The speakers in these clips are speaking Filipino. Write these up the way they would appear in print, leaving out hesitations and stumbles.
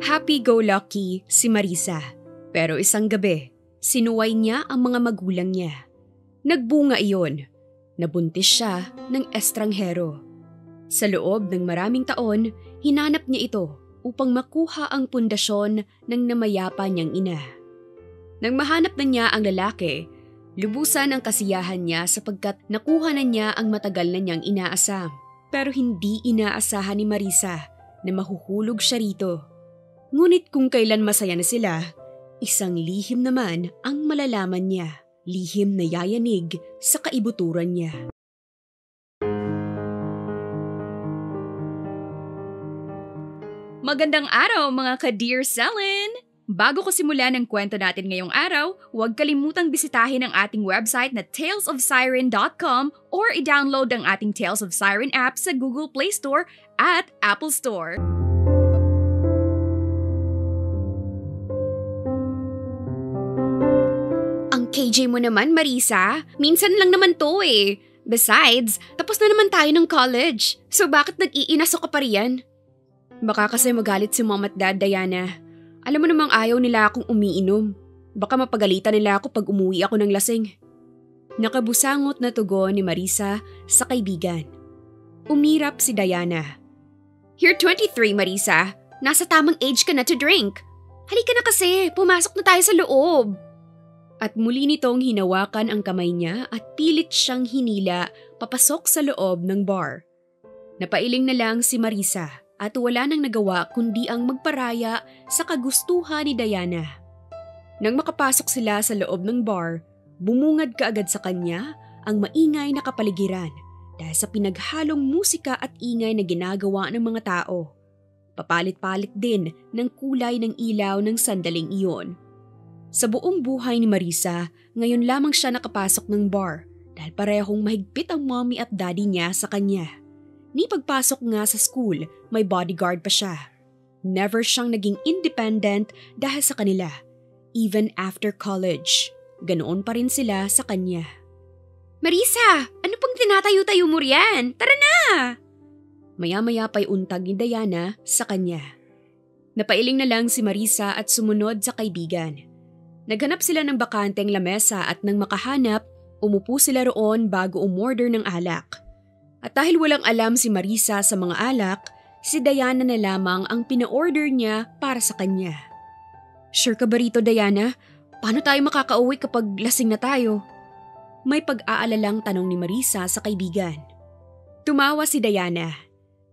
Happy-go-lucky si Marisa. Pero isang gabi, sinuway niya ang mga magulang niya. Nagbunga iyon. Nabuntis siya ng estranghero. Sa loob ng maraming taon, hinanap niya ito upang makuha ang pundasyon ng namayapa niyang ina. Nang mahanap na niya ang lalaki, lubusan ang kasiyahan niya sapagkat nakuha na niya ang matagal na niyang inaasam. Pero hindi inaasahan ni Marisa na mahuhulog siya rito. Ngunit kung kailan masaya na sila, isang lihim naman ang malalaman niya. Lihim na yayanig sa kaibuturan niya. Magandang araw mga ka-Dear Selin! Bago ko simulan ang kwento natin ngayong araw, huwag kalimutang bisitahin ang ating website na talesofsiren.com or i-download ang ating Tales of Siren app sa Google Play Store at Apple Store. Ang KJ mo naman, Marisa. Minsan lang naman to eh. Besides, tapos na naman tayo ng college. So bakit nag-iinaso ka pa riyan? Baka kasi magalit si Mom at Dad, Diana. Alam mo namang ayaw nila akong umiinom. Baka mapagalitan nila ako pag umuwi ako ng lasing. Nakabusangot na tugon ni Marisa sa kaibigan. Umirap si Diana. You're 23, Marisa. Nasa tamang age ka na to drink. Halika na kasi, pumasok na tayo sa loob. At muli nitong hinawakan ang kamay niya at pilit siyang hinila papasok sa loob ng bar. Napailing na lang si Marisa. At wala nang nagawa kundi ang magparaya sa kagustuhan ni Diana. Nang makapasok sila sa loob ng bar, bumungad kaagad sa kanya ang maingay na kapaligiran dahil sa pinaghalong musika at ingay na ginagawa ng mga tao. Papalit-palit din ng kulay ng ilaw ng sandaling iyon. Sa buong buhay ni Marisa, ngayon lamang siya nakapasok ng bar dahil parehong mahigpit ang mommy at daddy niya sa kanya. Ni pagpasok nga sa school, may bodyguard pa siya. Never siyang naging independent dahil sa kanila. Even after college, ganoon pa rin sila sa kanya. Marisa, ano pang tinatayo-tayo mo riyan? Tara na! Maya-maya pa'y untag ni Diana sa kanya. Napailing na lang si Marisa at sumunod sa kaibigan. Naghanap sila ng bakanteng lamesa at nang makahanap, umupo sila roon bago umorder ng alak. At dahil walang alam si Marisa sa mga alak, si Diana na lamang ang pina-order niya para sa kanya. Sure ka ba rito, Diana? Paano tayo makakauwi kapag lasing na tayo? May pag-aalalang tanong ni Marisa sa kaibigan. Tumawa si Diana.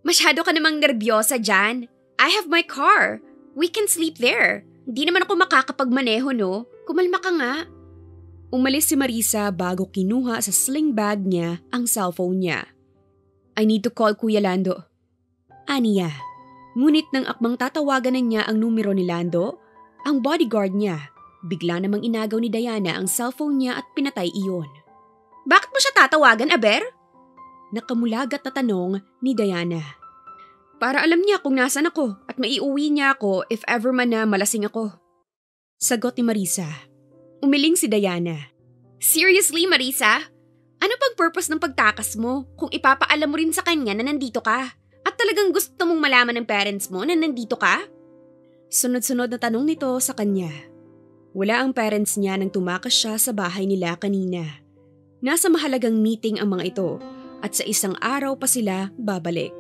Masyado ka namang nervyosa dyan. I have my car. We can sleep there. Hindi naman ako makakapagmaneho, no? Kumalma ka nga. Umalis si Marisa bago kinuha sa sling bag niya ang cellphone niya. I need to call Kuya Lando. Aniya. Ngunit nang akmang tatawagan na niya ang numero ni Lando, ang bodyguard niya, bigla namang inagaw ni Diana ang cellphone niya at pinatay iyon. Bakit mo siya tatawagan, Aber? Nakamulagat na tanong ni Diana. Para alam niya kung nasan ako at maiuwi niya ako if ever man na malasing ako. Sagot ni Marisa. Umiling si Diana. Seriously, Marisa? Ano pang purpose ng pagtakas mo kung ipapaalam mo rin sa kanya na nandito ka? At talagang gusto mong malaman ng parents mo na nandito ka? Sunod-sunod na tanong nito sa kanya. Wala ang parents niya nang tumakas siya sa bahay nila kanina. Nasa mahalagang meeting ang mga ito at sa isang araw pa sila babalik.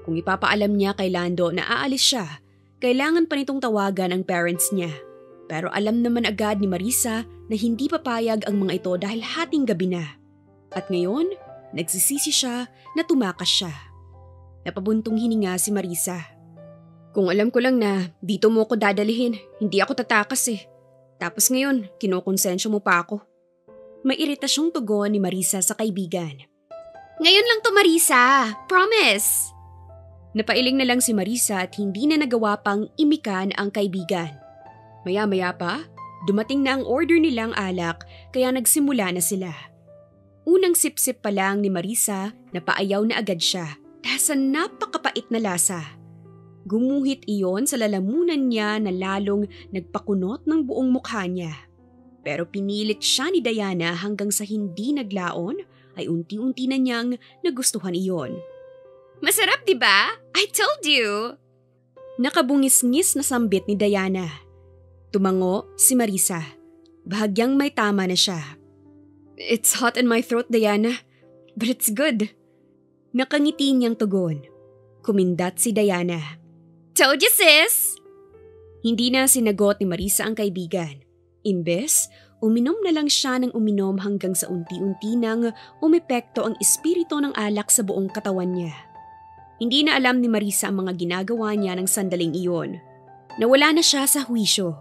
Kung ipapaalam niya kay Lando na aalis siya, kailangan pa nitong tawagan ang parents niya. Pero alam naman agad ni Marisa na hindi papayag ang mga ito dahil hating gabi na. At ngayon, nagsisisi siya na tumakas siya. Napabuntong hininga si Marisa. Kung alam ko lang na dito mo ako dadalihin, hindi ako tatakas eh. Tapos ngayon, kinokonsensya mo pa ako. May iritasyong tugon ni Marisa sa kaibigan. Ngayon lang to, Marisa. Promise! Napailing na lang si Marisa at hindi na nagawa pang imikan ang kaibigan. Maya-maya pa, dumating na ang order nilang alak kaya nagsimula na sila. Unang sip-sip pa lang ni Marisa, napaayaw na agad siya dahil sa napakapait na lasa. Gumuhit iyon sa lalamunan niya na lalong nagpakunot ng buong mukha niya. Pero pinilit siya ni Diana hanggang sa hindi naglaon ay unti-unti na niyang nagustuhan iyon. Masarap, di ba? I told you! Nakabungis-ngis na sambit ni Diana. Tumango si Marisa. Bahagyang may tama na siya. It's hot in my throat, Diana. But it's good. Nakangiti niyang tugon. Kumindat si Diana. Told you, sis! Hindi na sinagot ni Marisa ang kaibigan. Imbes, uminom na lang siya ng uminom hanggang sa unti-unti nang umepekto ang espiritu ng alak sa buong katawan niya. Hindi na alam ni Marisa ang mga ginagawa niya ng sandaling iyon. Nawala na siya sa huwisyo.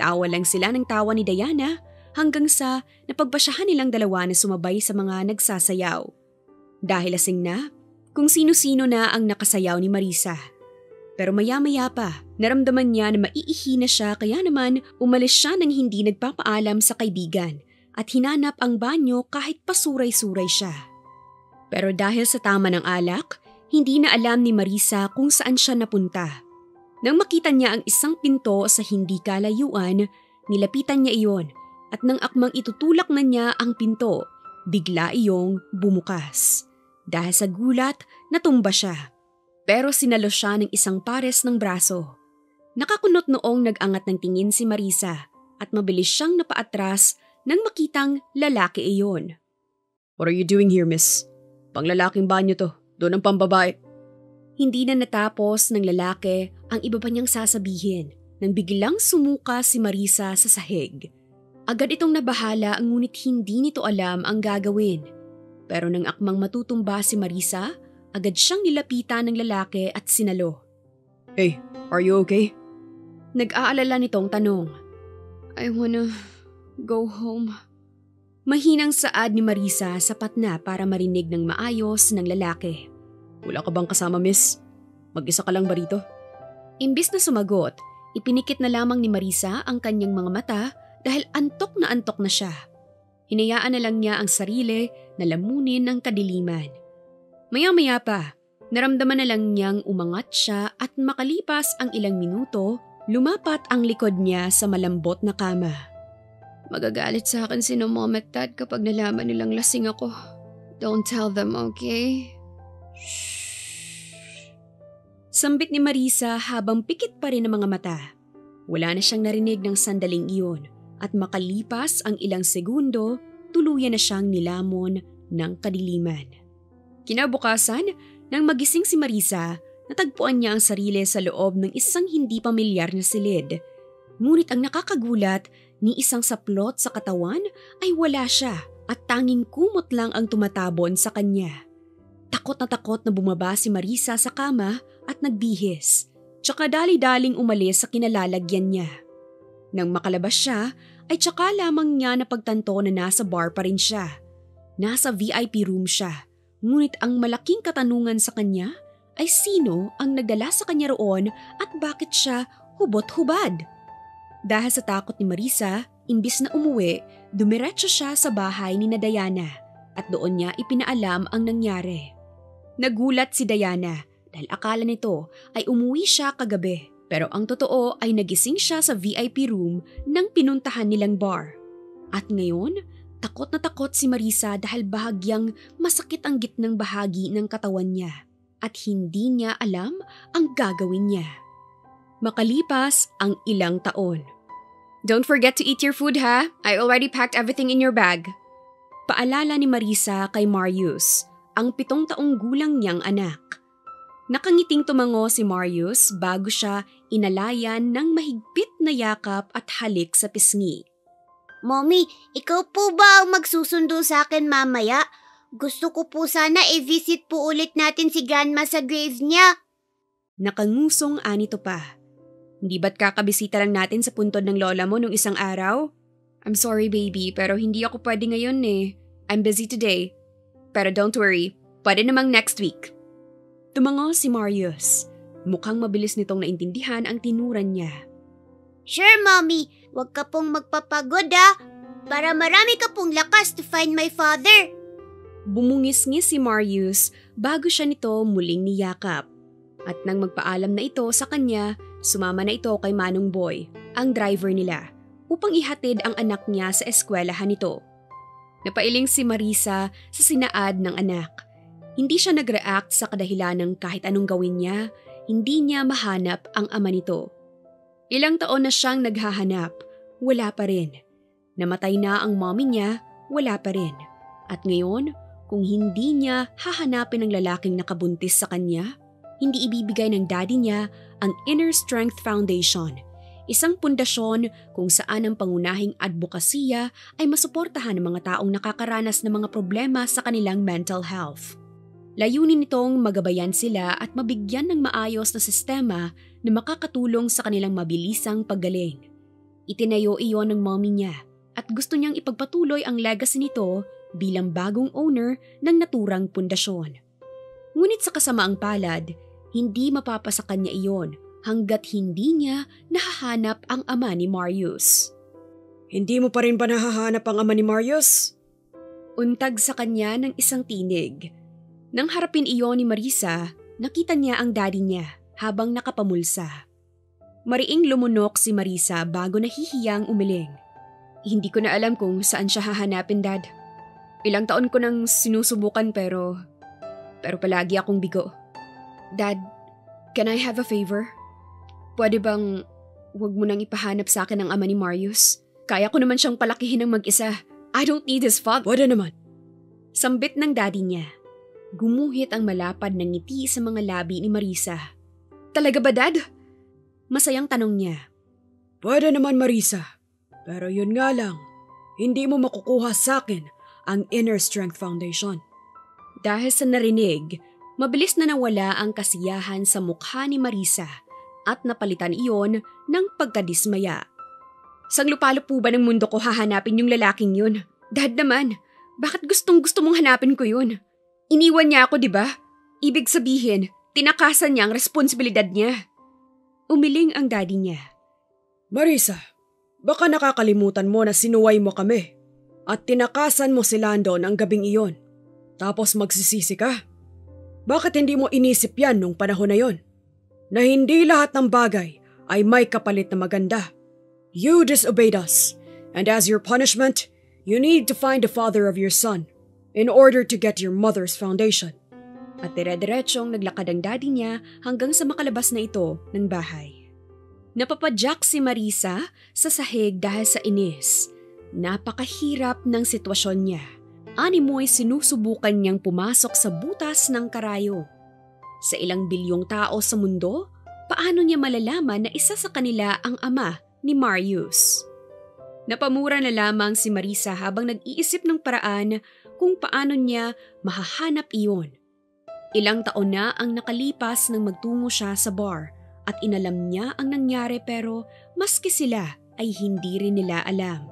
Tawa lang sila ng tawa ni Diana hanggang sa napagbasyahan nilang dalawa na sumabay sa mga nagsasayaw. Dahil lasing na, kung sino-sino na ang nakasayaw ni Marisa. Pero maya-maya pa, naramdaman niya na maiihi na siya kaya naman umalis siya nang hindi nagpapaalam sa kaibigan at hinanap ang banyo kahit pasuray-suray siya. Pero dahil sa tama ng alak, hindi na alam ni Marisa kung saan siya napunta. Nang makita niya ang isang pinto sa hindi kalayuan, nilapitan niya iyon at nang akmang itutulak na niya ang pinto, bigla iyong bumukas. Dahil sa gulat, natumba siya. Pero sinalo siya ng isang pares ng braso. Nakakunot noong nag-angat ng tingin si Marisa at mabilis siyang napaatras nang makitang lalaki iyon. What are you doing here, miss? Panglalaking banyo to. Doon ang pambabae. Hindi na natapos ng lalaki ang iba pa niyang sasabihin nang biglang sumuka si Marisa sa sahig. Agad itong nabahala ngunit hindi nito alam ang gagawin. Pero nang akmang matutumba si Marisa, agad siyang nilapitan ng lalaki at sinalo. Hey, are you okay? Nag-aalala nitong tanong. I wanna go home. Mahinang saad ni Marisa sapat na para marinig ng maayos ng lalaki. Wala ka bang kasama, miss? Mag-isa ka lang ba rito? Imbis na sumagot, ipinikit na lamang ni Marisa ang kanyang mga mata dahil antok na siya. Hinayaan na lang niya ang sarili na lamunin ng kadiliman. Maya-maya pa, naramdaman na lang niyang umangat siya at makalipas ang ilang minuto, lumapat ang likod niya sa malambot na kama. Magagalit sa akin si mom at dad kapag nalaman nilang lasing ako. Don't tell them, okay? Shh. Sambit ni Marisa habang pikit pa rin ang mga mata. Wala na siyang narinig ng sandaling iyon at makalipas ang ilang segundo, tuluyan na siyang nilamon ng kadiliman. Kinabukasan, nang magising si Marisa, natagpuan niya ang sarili sa loob ng isang hindi pamilyar na silid. Ngunit ang nakakagulat, ni isang saplot sa katawan ay wala siya at tanging kumot lang ang tumatabon sa kanya. Takot na bumaba si Marisa sa kama at nagbihis, tsaka dali-daling umalis sa kinalalagyan niya. Nang makalabas siya, ay tsaka lamang niya napagtanto na nasa bar pa rin siya. Nasa VIP room siya, ngunit ang malaking katanungan sa kanya ay sino ang nagdala sa kanya roon at bakit siya hubot-hubad. Dahil sa takot ni Marisa, imbis na umuwi, dumiretso siya sa bahay ni Diana at doon niya ipinaalam ang nangyari. Nagulat si Diana dahil akala nito ay umuwi siya kagabi pero ang totoo ay nagising siya sa VIP room ng pinuntahan nilang bar. At ngayon, takot na takot si Marisa dahil bahagyang masakit ang gitnang bahagi ng katawan niya at hindi niya alam ang gagawin niya. Makalipas ang ilang taon. Don't forget to eat your food, ha? I already packed everything in your bag. Paalala ni Marisa kay Marius, ang 7 taong gulang niyang anak. Nakangiting tumango si Marius bago siya inalayan ng mahigpit na yakap at halik sa pisngi. Mommy, ikaw po ba ang magsusundo sa akin mamaya? Gusto ko po sana i-visit po ulit natin si Grandma sa grave niya. Nakangusong anito pa. Hindi ba't kakabisita lang natin sa puntod ng lola mo nung isang araw? I'm sorry baby, pero hindi ako pwede ngayon eh. I'm busy today. Pero don't worry, pwede namang next week. Tumango si Marius. Mukhang mabilis nitong naintindihan ang tinuran niya. Sure, Mommy. Huwag ka pong magpapagod para marami ka pong lakas to find my father. Bumungis-ngis si Marius bago siya nito muling niyakap. At nang magpaalam na ito sa kanya, sumama na ito kay Manong Boy, ang driver nila, upang ihatid ang anak niya sa eskwelahan nito. Napailing si Marisa sa sinaad ng anak. Hindi siya nag-react sa kadahilan ng kahit anong gawin niya, hindi niya mahanap ang ama nito. Ilang taon na siyang naghahanap, wala pa rin. Namatay na ang mommy niya, wala pa rin. At ngayon, kung hindi niya hahanapin ang lalaking nakabuntis sa kanya, hindi ibibigay ng daddy niya ang Inner Strength Foundation, isang pundasyon kung saan ang pangunahing advokasya ay masuportahan ng mga taong nakakaranas ng mga problema sa kanilang mental health. Layunin nitong magabayan sila at mabigyan ng maayos na sistema na makakatulong sa kanilang mabilisang paggaling. Itinayo iyon ng mommy niya at gusto niyang ipagpatuloy ang legacy nito bilang bagong owner ng naturang pundasyon. Ngunit sa kasamaang palad, hindi mapapasa kanya iyon hanggat hindi niya nahahanap ang ama ni Marius. Hindi mo pa rin ba nahahanap ang ama ni Marius? Untag sa kanya ng isang tinig. Nang harapin iyon ni Marisa, nakita niya ang daddy niya habang nakapamulsa. Mariing lumunok si Marisa bago nahihiyang umiling. Hindi ko na alam kung saan siya hahanapin, Dad. Ilang taon ko nang sinusubukan pero palagi akong bigo. Dad, can I have a favor? Pwede bang wag mo nang ipahanap sa akin ang ama ni Marius? Kaya ko naman siyang palakihin ng mag-isa. I don't need his father. Pwede naman. Sambit ng daddy niya. Gumuhit ang malapad na ngiti sa mga labi ni Marisa. Talaga ba, Dad? Masayang tanong niya. Pwede naman, Marisa. Pero yun nga lang, hindi mo makukuha sa akin ang Inner Strength Foundation. Dahil sa narinig, mabilis na nawala ang kasiyahan sa mukha ni Marisa at napalitan iyon ng pagkadismaya. Sanglupalo po ba ng mundo ko hahanapin yung lalaking yun? Dad naman, bakit gustong-gusto mong hanapin ko yun? Iniwan niya ako, di ba? Ibig sabihin, tinakasan niya ang responsibilidad niya. Umiling ang daddy niya. Marisa, baka nakakalimutan mo na sinuway mo kami at tinakasan mo si Landon ang gabing iyon. Tapos magsisisi ka? Bakit hindi mo inisip yan nung panahon na yon? Na hindi lahat ng bagay ay may kapalit na maganda. You disobeyed us, and as your punishment, you need to find the father of your son in order to get your mother's foundation. At dire-diretsong naglakad ang daddy niya hanggang sa makalabas na ito ng bahay. Napapadyak si Marisa sa sahig dahil sa inis. Napakahirap ng sitwasyon niya. Animoy sinusubukan niyang pumasok sa butas ng karayo. Sa ilang bilyong tao sa mundo, paano niya malalaman na isa sa kanila ang ama ni Marius? Napamura na lamang si Marisa habang nag-iisip ng paraan kung paano niya mahahanap iyon. Ilang taon na ang nakalipas nang magtungo siya sa bar at inalam niya ang nangyari pero maski sila ay hindi rin nila alam.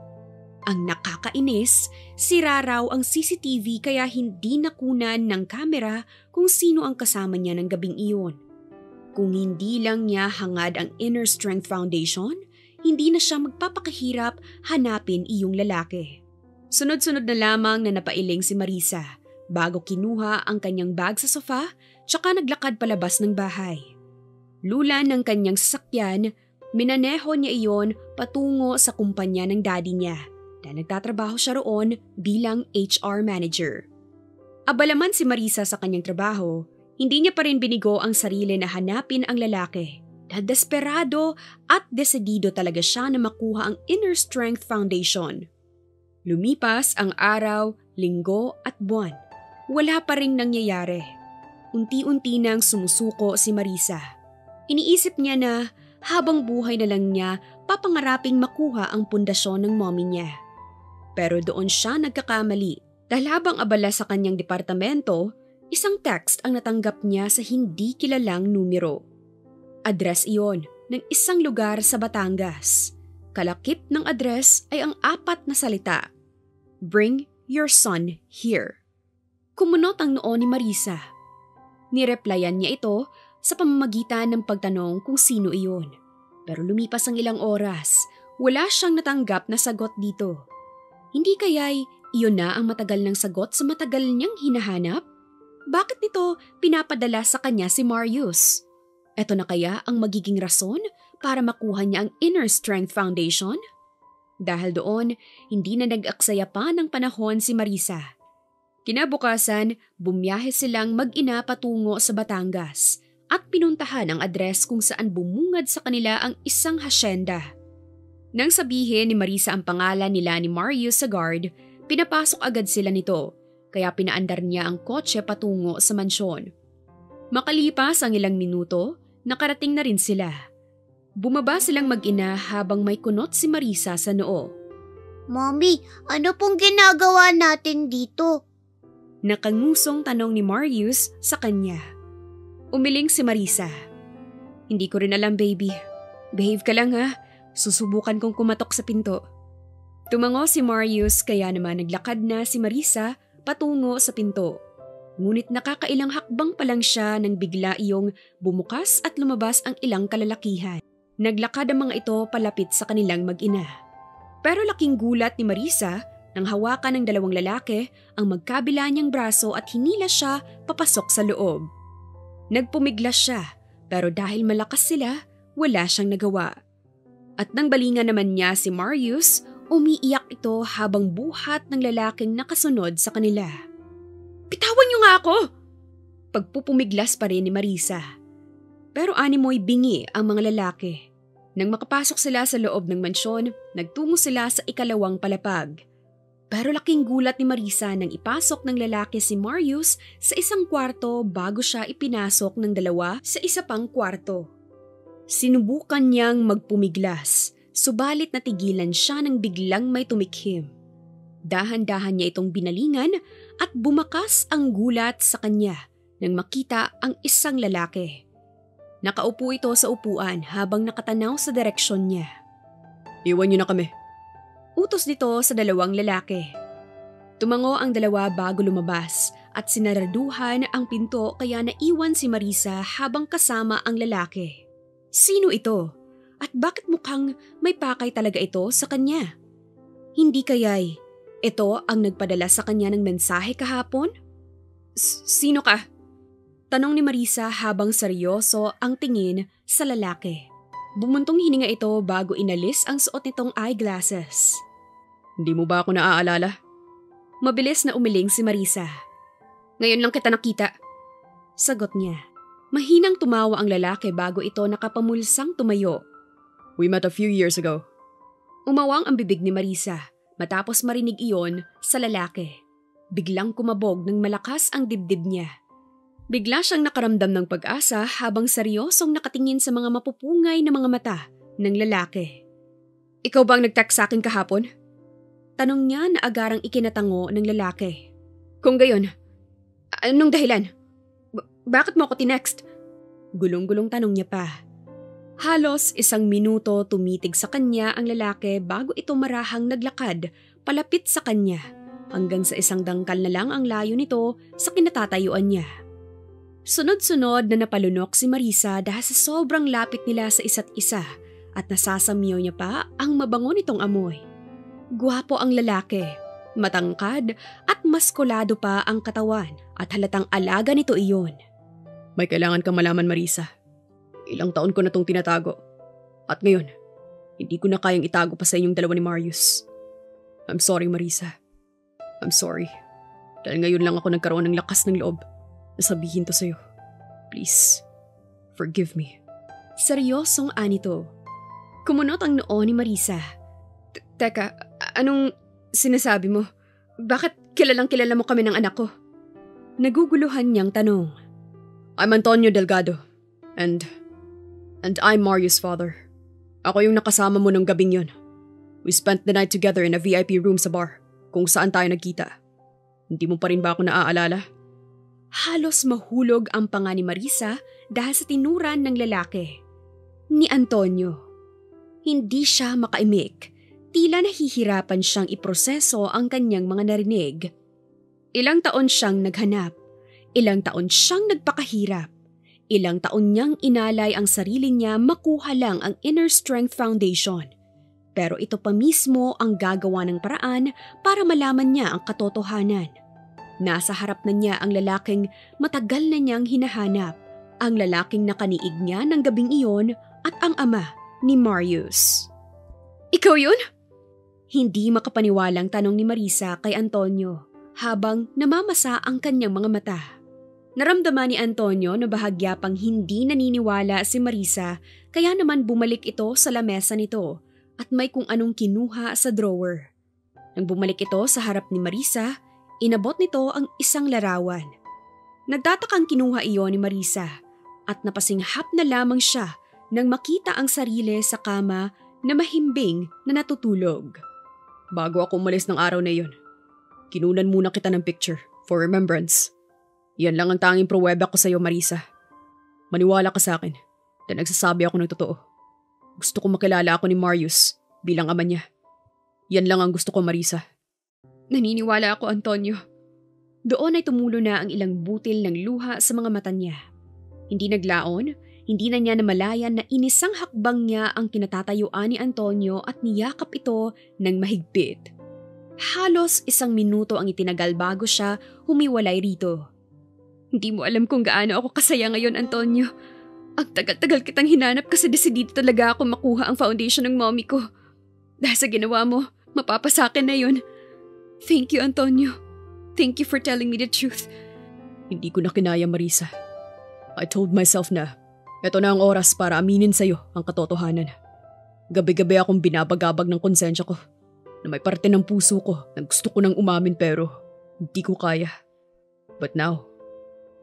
Ang nakakainis, sira raw ang CCTV kaya hindi nakunan ng kamera kung sino ang kasama niya ng gabing iyon. Kung hindi lang niya hangad ang Inner Strength Foundation, hindi na siya magpapakahirap hanapin iyong lalaki. Sunod-sunod na lamang na napailing si Marisa bago kinuha ang kanyang bag sa sofa tsaka naglakad palabas ng bahay. Lula ng kanyang sasakyan, minaneho niya iyon patungo sa kumpanya ng daddy niya na nagtatrabaho siya roon bilang HR manager. Abalaman si Marisa sa kanyang trabaho, hindi niya pa rin binigo ang sarili na hanapin ang lalaki. Desperado at desidido talaga siya na makuha ang Inner Strength Foundation. Lumipas ang araw, linggo at buwan. Wala pa ring nangyayari. Unti-unti nang sumusuko si Marisa. Iniisip niya na habang buhay na lang niya papangaraping makuha ang pundasyon ng mommy niya. Pero doon siya nagkakamali dahil habang abala sa kanyang departamento, isang text ang natanggap niya sa hindi kilalang numero. Address iyon ng isang lugar sa Batangas. Kalakip ng address ay ang 4 na salita. Bring your son here. Kumunot ang noo ni Marisa. Nireplyan niya ito sa pamamagitan ng pagtanong kung sino iyon. Pero lumipas ang ilang oras, wala siyang natanggap na sagot dito. Hindi kaya'y iyon na ang matagal ng sagot sa matagal niyang hinahanap? Bakit nito pinapadala sa kanya si Marius? Ito na kaya ang magiging rason para makuha niya ang Inner Strength Foundation? Dahil doon, hindi na nag-aksaya pa ng panahon si Marisa. Kinabukasan, bumiyahe silang mag-ina patungo sa Batangas at pinuntahan ang address kung saan bumungad sa kanila ang isang hasyenda. Nang sabihin ni Marisa ang pangalan nila ni Marius sa guard, pinapasok agad sila nito, kaya pinaandar niya ang kotse patungo sa mansyon. Makalipas ang ilang minuto, nakarating na rin sila. Bumaba silang mag-ina habang may kunot si Marisa sa noo. Mommy, ano pong ginagawa natin dito? Nakangusong tanong ni Marius sa kanya. Umiling si Marisa. Hindi ko rin alam, baby. Behave ka lang ha. Susubukan kong kumatok sa pinto. Tumango si Marius kaya naman naglakad na si Marisa patungo sa pinto. Ngunit nakakailang hakbang pa lang siya nang bigla iyong bumukas at lumabas ang ilang kalalakihan. Naglakad ang mga ito palapit sa kanilang mag-ina. Pero laking gulat ni Marisa nang hawakan ng dalawang lalaki ang magkabila niyang braso at hinila siya papasok sa loob. Nagpumiglas siya pero dahil malakas sila, wala siyang nagawa. At nang balingan naman niya si Marius, umiiyak ito habang buhat ng lalaking nakasunod sa kanila. Bitawan niyo nga ako! Pagpupumiglas pa rin ni Marisa. Pero animoy bingi ang mga lalaki. Nang makapasok sila sa loob ng mansyon, nagtungo sila sa ikalawang palapag. Pero laking gulat ni Marisa nang ipasok ng lalaki si Marius sa isang kwarto bago siya ipinasok ng dalawa sa isa pang kwarto. Sinubukan niyang magpumiglas, subalit natigilan siya nang biglang may tumikhim. Dahan-dahan niya itong binalingan at bumakas ang gulat sa kanya nang makita ang isang lalaki. Nakaupo ito sa upuan habang nakatanaw sa direksyon niya. Iwan niyo na kami. Utos nito sa dalawang lalaki. Tumango ang dalawa bago lumabas at sinaraduhan ang pinto kaya naiwan si Marisa habang kasama ang lalaki. Sino ito? At bakit mukhang may pakay talaga ito sa kanya? Hindi kaya'y ito ang nagpadala sa kanya ng mensahe kahapon? Sino ka? Tanong ni Marisa habang seryoso ang tingin sa lalaki. Bumuntong hininga ito bago inalis ang suot nitong eyeglasses. Hindi mo ba ako naaalala? Mabilis na umiling si Marisa. Ngayon lang kita nakita. Sagot niya. Mahinang tumawa ang lalaki bago ito nakapamulsang tumayo. We met a few years ago. Umawang ang bibig ni Marisa matapos marinig iyon sa lalaki. Biglang kumabog ng malakas ang dibdib niya. Bigla siyang nakaramdam ng pag-asa habang seryosong nakatingin sa mga mapupungay na mga mata ng lalaki. Ikaw ba ang nag-text sa akin kahapon? Tanong niya na agarang ikinatango ng lalaki. Kung gayon, anong dahilan? Bakit mo ako tinext? Gulong-gulong tanong niya pa. Halos 1 minuto tumitig sa kanya ang lalaki bago ito marahang naglakad palapit sa kanya hanggang sa isang dangkal na lang ang layo nito sa kinatatayuan niya. Sunod-sunod na napalunok si Marisa dahil sa sobrang lapit nila sa isa't isa at nasasamyaw niya pa ang mabango nitong amoy. Gwapo ang lalaki, matangkad at maskulado pa ang katawan at halatang alaga nito iyon. May kailangan kang malaman, Marisa. Ilang taon ko na tong tinatago. At ngayon, hindi ko na kayang itago pa sa inyong dalawa ni Marius. I'm sorry, Marisa. I'm sorry. Dahil ngayon lang ako nagkaroon ng lakas ng loob na sabihin to sa'yo. Please, forgive me. Seryosong anito. Kumunot ang noo ni Marisa. Teka, anong sinasabi mo? Bakit kilalang kilala mo kami ng anak ko? Naguguluhan niyang tanong. I'm Antonio Delgado. And I'm Marius' father. Ako yung nakasama mo nung gabing yun. We spent the night together in a VIP room sa bar kung saan tayo nagkita. Hindi mo pa rin ba ako naaalala? Halos mahulog ang panga ni Marisa dahil sa tinuran ng lalaki. Ni Antonio. Hindi siya makaimik. Tila nahihirapan siyang iproseso ang kanyang mga narinig. Ilang taon siyang naghanap. Ilang taon siyang nagpakahirap. Ilang taon niyang inalay ang sarili niya makuha lang ang Inner Strength Foundation. Pero ito pa mismo ang gagawa ng paraan para malaman niya ang katotohanan. Nasa harap na niya ang lalaking matagal na niyang hinahanap, ang lalaking nakaniig niya ng gabing iyon at ang ama ni Marius. Ikaw yun? Hindi makapaniwalang tanong ni Marisa kay Antonio habang namamasa ang kanyang mga mata. Naramdaman ni Antonio na bahagya pang hindi naniniwala si Marisa kaya naman bumalik ito sa lamesa nito at may kung anong kinuha sa drawer. Nang bumalik ito sa harap ni Marisa, inabot nito ang isang larawan. Nagtatakang kinuha iyon ni Marisa at napasinghap na lamang siya nang makita ang sarili sa kama na mahimbing na natutulog. Bago ako umalis ng araw na iyon, kinunan muna kita ng picture for remembrance. Yan lang ang tanging pruweba ko sa iyo, Marisa. Maniwala ka sa akin na nagsasabi ako ng totoo. Gusto ko makilala ako ni Marius bilang ama niya. Yan lang ang gusto ko, Marisa. Naniniwala ako, Antonio. Doon ay tumulo na ang ilang butil ng luha sa mga mata niya. Hindi naglaon, hindi na niya namalayan na inisang hakbang niya ang kinatatayuan ni Antonio at niyakap ito ng mahigpit. Halos 1 minuto ang itinagal bago siya humiwalay rito. Hindi mo alam kung gaano ako kasaya ngayon, Antonio. Ang tagal-tagal kitang hinanap kasi desidido talaga ako makuha ang foundation ng mommy ko. Dahil sa ginawa mo, mapapasakin na yun. Thank you, Antonio. Thank you for telling me the truth. Hindi ko na kinaya, Marisa. I told myself na eto na ang oras para aminin sa'yo ang katotohanan. Gabi-gabi akong binabagabag ng konsensya ko na may parte ng puso ko na gusto ko nang umamin pero hindi ko kaya. But now,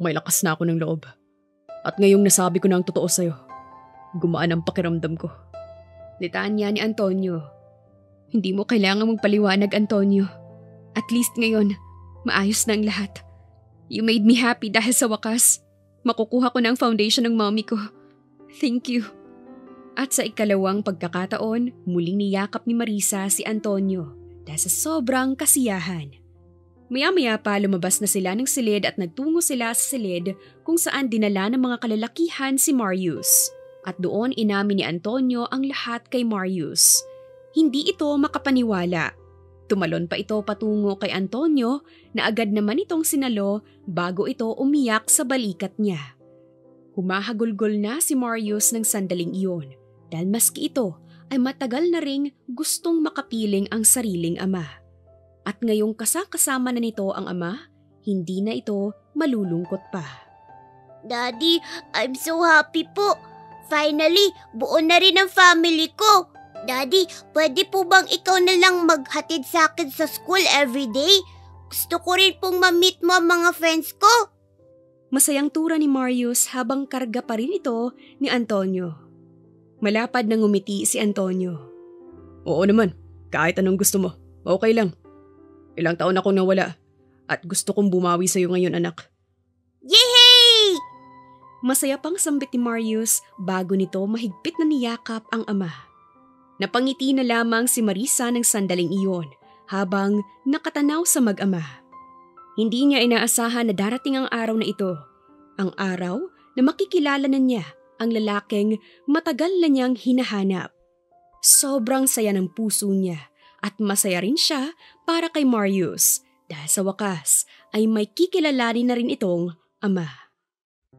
may lakas na ako ng loob. At ngayong nasabi ko na ang totoo sa'yo, gumaan ang pakiramdam ko. Litanya ni Antonio. Hindi mo kailangang magpaliwanag, Antonio. At least ngayon, maayos na ang lahat. You made me happy dahil sa wakas, makukuha ko na ang foundation ng mommy ko. Thank you. At sa ikalawang pagkakataon, muling niyakap ni Marisa si Antonio dahil sa sobrang kasiyahan. Maya-maya pa lumabas na sila ng silid at nagtungo sila sa silid kung saan dinala ng mga kalalakihan si Marius. At doon inamin ni Antonio ang lahat kay Marius. Hindi ito makapaniwala. Tumalon pa ito patungo kay Antonio na agad naman itong sinalo bago ito umiyak sa balikat niya. Humahagulgol na si Marius ng sandaling iyon dahil maski ito ay matagal na ring gustong makapiling ang sariling ama. At ngayong kasama na nito ang ama, hindi na ito malulungkot pa. Daddy, I'm so happy po. Finally, buo na rin ang family ko. Daddy, pwede po bang ikaw na lang maghatid sa akin sa school everyday? Gusto ko rin pong ma-meet mo ang mga friends ko. Masayang tura ni Marius habang karga pa rin ito ni Antonio. Malapad na ngumiti si Antonio. Oo naman, kahit anong gusto mo, okay lang. Ilang taon akong nawala at gusto kong bumawi sa'yo ngayon, anak. Yehey! Masaya pang sambit ni Marius bago nito mahigpit na niyakap ang ama. Napangiti na lamang si Marisa ng sandaling iyon habang nakatanaw sa mag-ama. Hindi niya inaasahan na darating ang araw na ito. Ang araw na makikilala na niya ang lalaking matagal na niyang hinahanap. Sobrang saya ng puso niya. At masaya rin siya para kay Marius dahil sa wakas ay may kikilalanin na rin itong ama.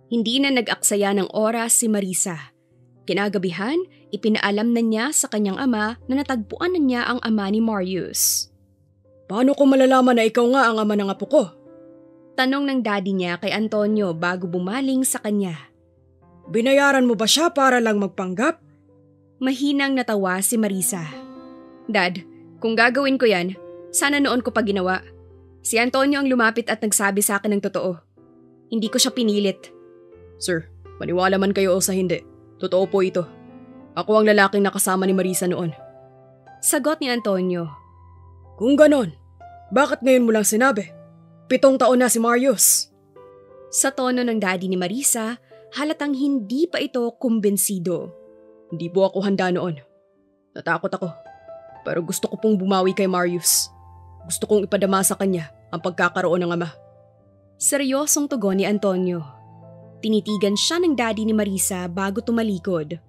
Hindi na nag-aksaya ng oras si Marisa. Kinagabihan, ipinaalam na niya sa kanyang ama na natagpuan na niya ang ama ni Marius. Paano ko malalaman na ikaw nga ang ama ng apo ko? Tanong ng daddy niya kay Antonio bago bumaling sa kanya. Binayaran mo ba siya para lang magpanggap? Mahinang natawa si Marisa. Dad, kung gagawin ko yan, sana noon ko pa ginawa. Si Antonio ang lumapit at nagsabi sa akin ng totoo. Hindi ko siya pinilit. Sir, maniwala man kayo o sa hindi, totoo po ito. Ako ang lalaking nakasama ni Marisa noon. Sagot ni Antonio. Kung ganon, bakit ngayon mo lang sinabi? 7 taon na si Marius. Sa tono ng daddy ni Marisa, halatang hindi pa ito kumbensido. Hindi po ako handa noon. Natakot ako. Pero gusto ko pong bumawi kay Marius. Gusto kong ipadama sa kanya ang pagkakaroon ng ama. Seryosong tugon ni Antonio. Tinitigan siya ng daddy ni Marisa bago tumalikod.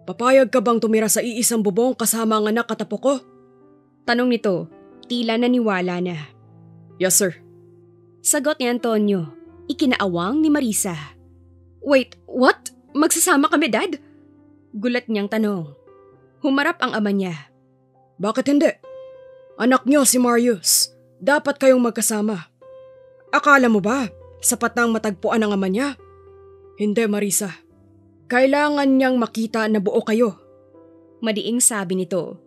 Papayag ka bang tumira sa iisang bubong kasama ang anak at apo ko? Tanong nito, tila naniwala na. Yes, sir. Sagot ni Antonio, ikinaawang ni Marisa. Wait, what? Magsasama kami, Dad? Gulat niyang tanong. Humarap ang ama niya. Bakit hindi? Anak niyo si Marius. Dapat kayong magkasama. Akala mo ba, Sapat nang matagpuan ang ama niya. Hindi, Marisa. Kailangan niyang makita na buo kayo. Madiing sabi nito.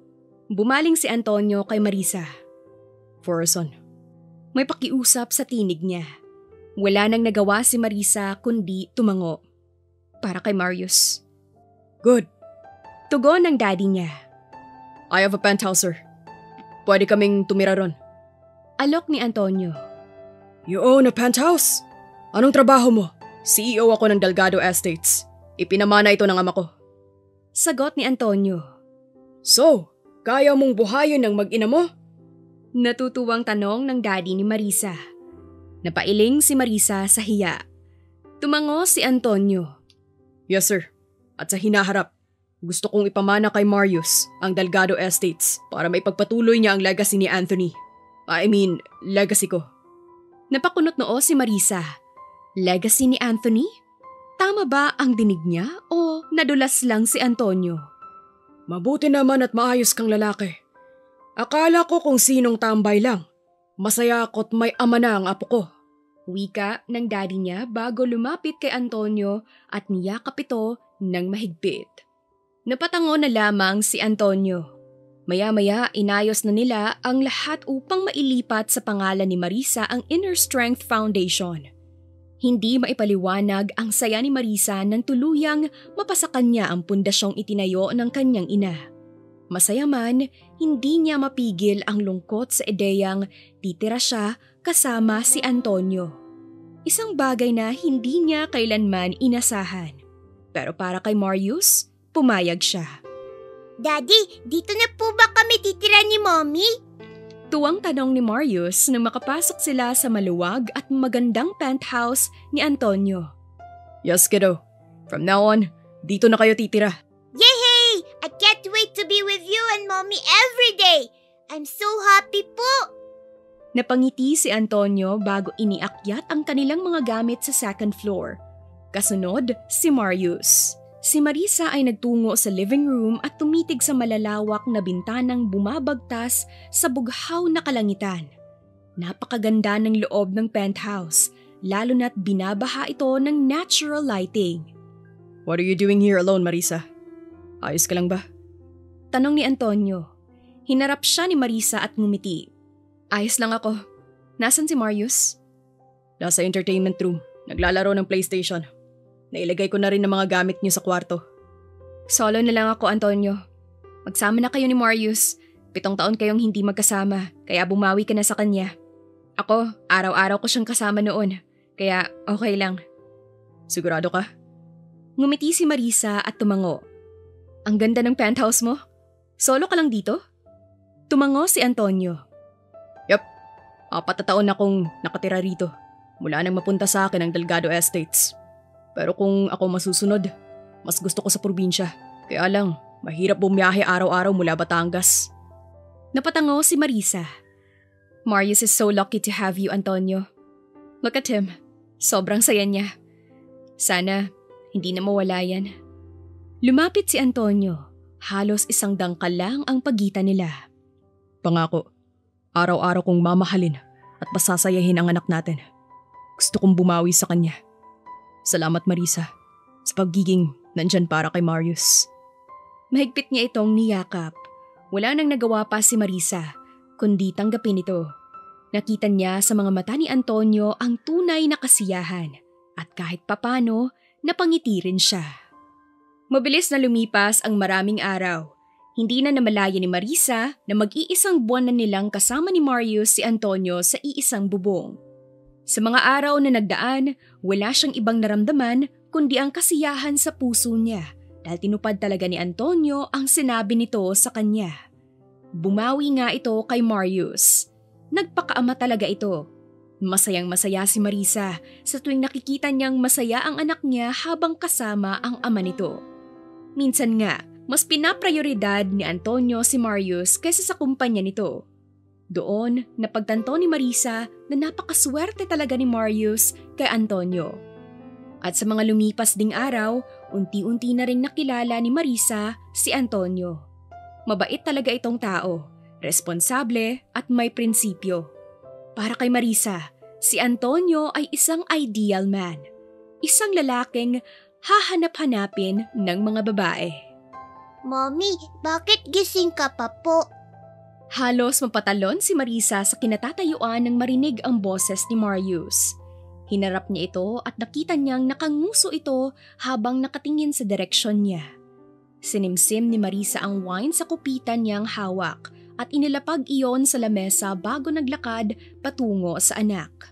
Bumaling si Antonio kay Marisa. Forson. May pakiusap sa tinig niya. Wala nang nagawa si Marisa kundi tumango. Para kay Marius. Good. Tugon ng daddy niya. I have a penthouse, sir. Pwede kaming tumira ron. Alok ni Antonio. You own a penthouse? Anong trabaho mo? CEO ako ng Delgado Estates. Ipinamana ito ng ama ko. Sagot ni Antonio. So, kaya mong buhayin ng mag-ina mo? Natutuwang tanong ng daddy ni Marisa. Napailing si Marisa sa hiya. Tumango si Antonio. Yes, sir. At sa hinaharap, gusto kong ipamana kay Marius ang Delgado Estates para maipagpatuloy niya ang legacy ni Anthony. Legacy ko. Napakunot noo si Marisa. Legacy ni Anthony? Tama ba ang dinig niya o nadulas lang si Antonio? Mabuti naman at maayos kang lalaki. Akala ko kung sinong tambay lang. Masaya ako't may ama na ang apo ko. Wika ng daddy niya bago lumapit kay Antonio at niyakap ito ng mahigpit. Napatango na lamang si Antonio. Maya-maya inayos na nila ang lahat upang mailipat sa pangalan ni Marisa ang Inner Strength Foundation. Hindi maipaliwanag ang saya ni Marisa nang tuluyang mapasakan niya ang pundasyong itinayo ng kanyang ina. Masaya man, hindi niya mapigil ang lungkot sa ideyang titira siya kasama si Antonio. Isang bagay na hindi niya kailanman inasahan. Pero para kay Marius, pumayag siya. Daddy, dito na po ba kami titira ni Mommy? Tuwang tanong ni Marius nang makapasok sila sa maluwag at magandang penthouse ni Antonio. Yes, kiddo. From now on, dito na kayo titira. Yay! I can't wait to be with you and Mommy every day! I'm so happy po! Napangiti si Antonio bago iniakyat ang kanilang mga gamit sa second floor. Kasunod, si Marius. Si Marisa ay nagtungo sa living room at tumitig sa malalawak na bintanang bumabagtas sa bughaw na kalangitan. Napakaganda ng loob ng penthouse, lalo na't binabaha ito ng natural lighting. What are you doing here alone, Marisa? Ayos ka lang ba? Tanong ni Antonio. Hinarap siya ni Marisa at ngumiti. Ayos lang ako. Nasaan si Marius? Nasa entertainment room. Naglalaro ng PlayStation. Nailagay ko na rin ang mga gamit niyo sa kwarto. Solo na lang ako, Antonio. Magsama na kayo ni Marius. 7 taon kayong hindi magkasama, kaya bumawi ka na sa kanya. Ako, araw-araw ko siyang kasama noon, kaya okay lang. Sigurado ka? Ngumiti si Marisa at tumango. Ang ganda ng penthouse mo. Solo ka lang dito? Tumango si Antonio. Yup, 4 na taon na akong nakatira rito. Mula nang mapunta sa akin ang Delgado Estates. Pero kung ako masusunod, mas gusto ko sa probinsya. Kaya lang, mahirap bumiyahe araw-araw mula Batangas. Napatango si Marisa. Marius is so lucky to have you, Antonio. Look at him. Sobrang saya niya. Sana, hindi na mawala yan. Lumapit si Antonio. Halos 1 dangkal lang ang pagitan nila. Pangako, araw-araw kong mamahalin at pasasayahin ang anak natin. Gusto kong bumawi sa kanya. Salamat, Marisa, sa pagiging nandyan para kay Marius. Mahigpit niya itong niyakap. Wala nang nagawa pa si Marisa, kundi tanggapin ito. Nakita niya sa mga mata ni Antonio ang tunay na kasiyahan at kahit papano, napangiti rin siya. Mabilis na lumipas ang maraming araw. Hindi na namalaya ni Marisa na mag-iisang buwan na nilang kasama ni Marius si Antonio sa iisang bubong. Sa mga araw na nagdaan, wala siyang ibang naramdaman kundi ang kasiyahan sa puso niya dahil tinupad talaga ni Antonio ang sinabi nito sa kanya. Bumawi nga ito kay Marius. Nagpakaama talaga ito. Masayang-masaya si Marisa sa tuwing nakikita niyang masaya ang anak niya habang kasama ang ama nito. Minsan nga, mas pinaprioridad ni Antonio si Marius kaysa sa kumpanya nito. Doon, napagtanto ni Marisa na napakaswerte talaga ni Marius kay Antonio. At sa mga lumipas ding araw, unti-unti na ring nakilala ni Marisa si Antonio. Mabait talaga itong tao, responsable at may prinsipyo. Para kay Marisa, Si Antonio ay isang ideal man. Isang lalaking hahanap-hanapin ng mga babae. Mommy, bakit gising ka pa po? Halos mapatalon si Marisa sa kinatatayuan nang marinig ang boses ni Marius. Hinarap niya ito at nakita niyang nakanguso ito habang nakatingin sa direksyon niya. Sinimsim ni Marisa ang wine sa kupitan niyang hawak at inilapag iyon sa lamesa bago naglakad patungo sa anak.